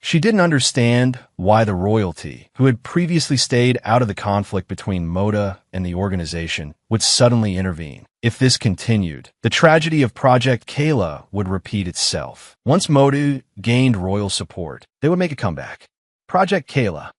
She didn't understand why the royalty, who had previously stayed out of the conflict between Moda and the organization, would suddenly intervene. If this continued, the tragedy of Project Kayla would repeat itself. Once Moda gained royal support, they would make a comeback. Project Kayla.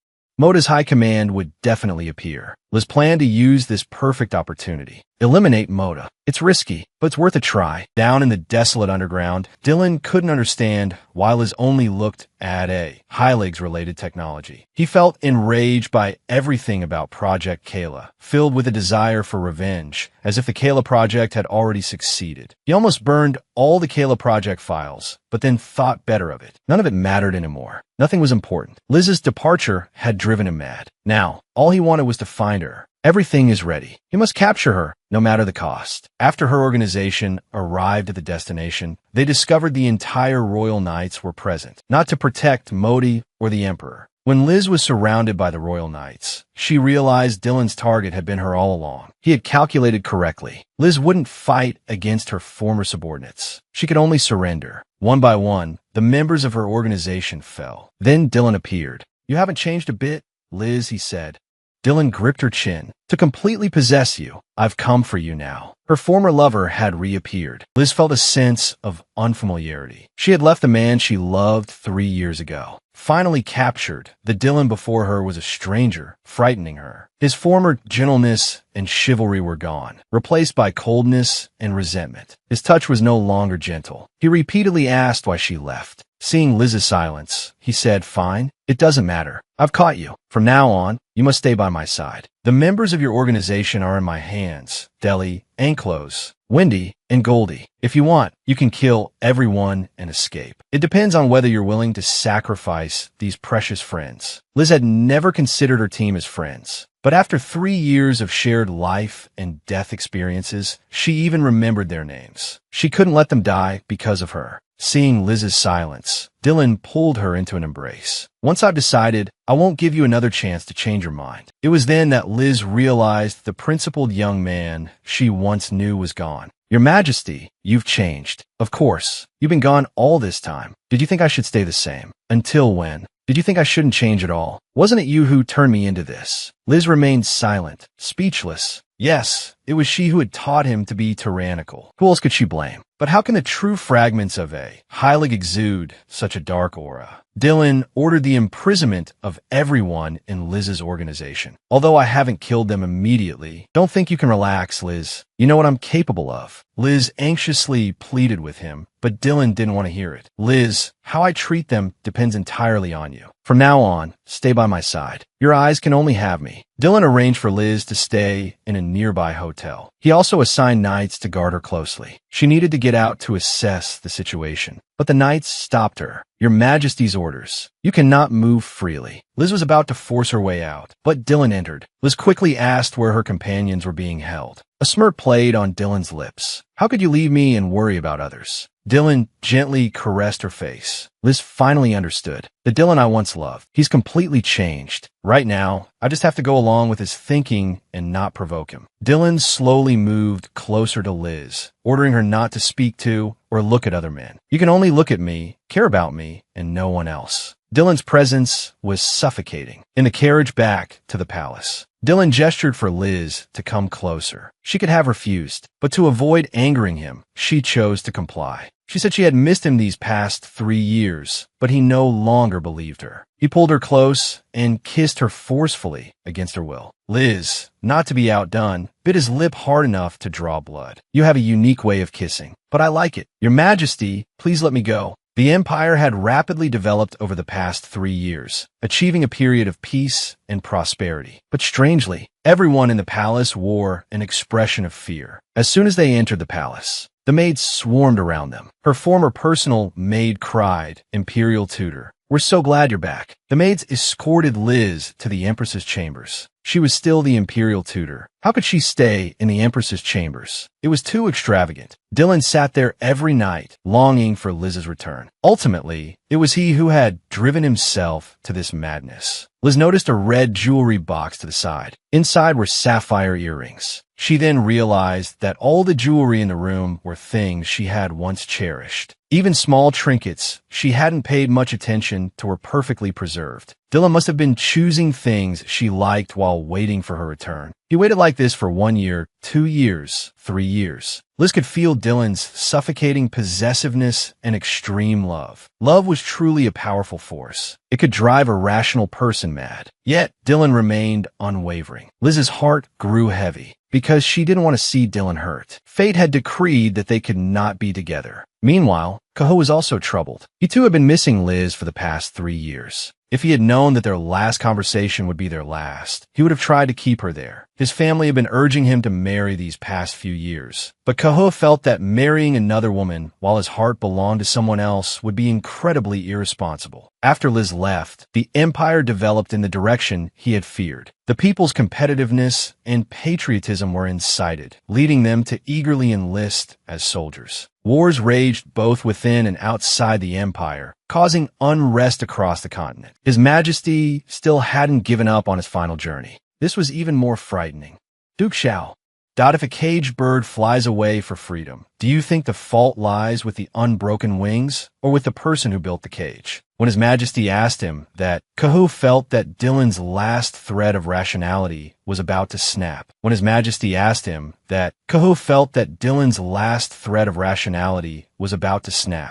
Moda's high command would definitely appear. Liz planned to use this perfect opportunity. Eliminate Moda. It's risky, but it's worth a try. Down in the desolate underground, Dylan couldn't understand why Liz only looked at a Hyligs-related technology. He felt enraged by everything about Project Kayla, filled with a desire for revenge, as if the Kayla project had already succeeded. He almost burned all the Kayla project files, but then thought better of it. None of it mattered anymore. Nothing was important. Liz's departure had driven him mad. Now, all he wanted was to find her. Everything is ready. He must capture her, no matter the cost. After her organization arrived at the destination, they discovered the entire royal knights were present, not to protect Modi or the emperor. When Liz was surrounded by the royal knights, she realized Dylan's target had been her all along. He had calculated correctly. Liz wouldn't fight against her former subordinates. She could only surrender. One by one, the members of her organization fell. Then Dylan appeared. "You haven't changed a bit, Liz," he said. Dylan gripped her chin. "To completely possess you, I've come for you now." Her former lover had reappeared. Liz felt a sense of unfamiliarity. She had left the man she loved 3 years ago. Finally captured, the Dylan before her was a stranger, frightening her. His former gentleness and chivalry were gone, replaced by coldness and resentment. His touch was no longer gentle. He repeatedly asked why she left. Seeing Liz's silence, he said, "Fine, it doesn't matter. I've caught you. From now on, you must stay by my side. The members of your organization are in my hands, Deli, Anklos. Wendy, And Goldie, if you want, you can kill everyone and escape. It depends on whether you're willing to sacrifice these precious friends. Liz had never considered her team as friends. But after 3 years of shared life and death experiences, she even remembered their names. She couldn't let them die because of her. Seeing Liz's silence, Dylan pulled her into an embrace. Once I've decided, I won't give you another chance to change your mind. It was then that Liz realized the principled young man she once knew was gone. Your Majesty, you've changed. Of course, you've been gone all this time. Did you think I should stay the same? Until when? Did you think I shouldn't change at all? Wasn't it you who turned me into this? Liz remained silent, speechless. Yes, it was she who had taught him to be tyrannical. Who else could she blame? But how can the true fragments of a Heilig exude such a dark aura? Dylan ordered the imprisonment of everyone in Liz's organization. Although I haven't killed them immediately, don't think you can relax, Liz. You know what I'm capable of. Liz anxiously pleaded with him, but Dylan didn't want to hear it. Liz, how I treat them depends entirely on you. From now on, stay by my side. Your eyes can only have me. Dylan arranged for Liz to stay in a nearby hotel. He also assigned knights to guard her closely. She needed to get out to assess the situation. But the knights stopped her. Your Majesty's orders. You cannot move freely. Liz was about to force her way out, but Dylan entered. Liz quickly asked where her companions were being held. A smirk played on Dylan's lips. How could you leave me and worry about others? Dylan gently caressed her face. Liz finally understood. The Dylan I once loved. He's completely changed. Right now, I just have to go along with his thinking and not provoke him. Dylan slowly moved closer to Liz, ordering her not to speak to or look at other men. You can only look at me, care about me, and no one else. Dylan's presence was suffocating. In the carriage back to the palace, Dylan gestured for Liz to come closer. She could have refused, but to avoid angering him, she chose to comply. She said she had missed him these past 3 years, but he no longer believed her. He pulled her close and kissed her forcefully against her will. Liz, not to be outdone, bit his lip hard enough to draw blood. You have a unique way of kissing, but I like it. Your Majesty, please let me go. The empire had rapidly developed over the past 3 years, achieving a period of peace and prosperity. But strangely, everyone in the palace wore an expression of fear. As soon as they entered the palace, the maids swarmed around them. Her former personal maid cried, "Imperial tutor, we're so glad you're back." The maids escorted Liz to the Empress's chambers. She was still the imperial tutor. How could she stay in the Empress's chambers? It was too extravagant. Dylan sat there every night, longing for Liz's return. Ultimately, it was he who had driven himself to this madness. Liz noticed a red jewelry box to the side. Inside were sapphire earrings. She then realized that all the jewelry in the room were things she had once cherished. Even small trinkets she hadn't paid much attention to were perfectly preserved. Dylan must have been choosing things she liked while waiting for her return. He waited like this for 1 year, 2 years, 3 years. Liz could feel Dylan's suffocating possessiveness and extreme love. Love was truly a powerful force. It could drive a rational person mad. Yet, Dylan remained unwavering. Liz's heart grew heavy because she didn't want to see Dylan hurt. Fate had decreed that they could not be together. Meanwhile, Cahoe was also troubled. He too had been missing Liz for the past 3 years. If he had known that their last conversation would be their last, he would have tried to keep her there. His family had been urging him to marry these past few years. But Cahoe felt that marrying another woman while his heart belonged to someone else would be incredibly irresponsible. After Liz left, the empire developed in the direction he had feared. The people's competitiveness and patriotism were incited, leading them to eagerly enlist as soldiers. Wars raged both within and outside the empire, causing unrest across the continent. His Majesty still hadn't given up on his final journey. This was even more frightening. Duke Xiao, if a caged bird flies away for freedom, do you think the fault lies with the unbroken wings or with the person who built the cage? When His Majesty asked him that, Cahoe felt that Dylan's last thread of rationality was about to snap. When His Majesty asked him that, Cahoe felt that Dylan's last thread of rationality was about to snap.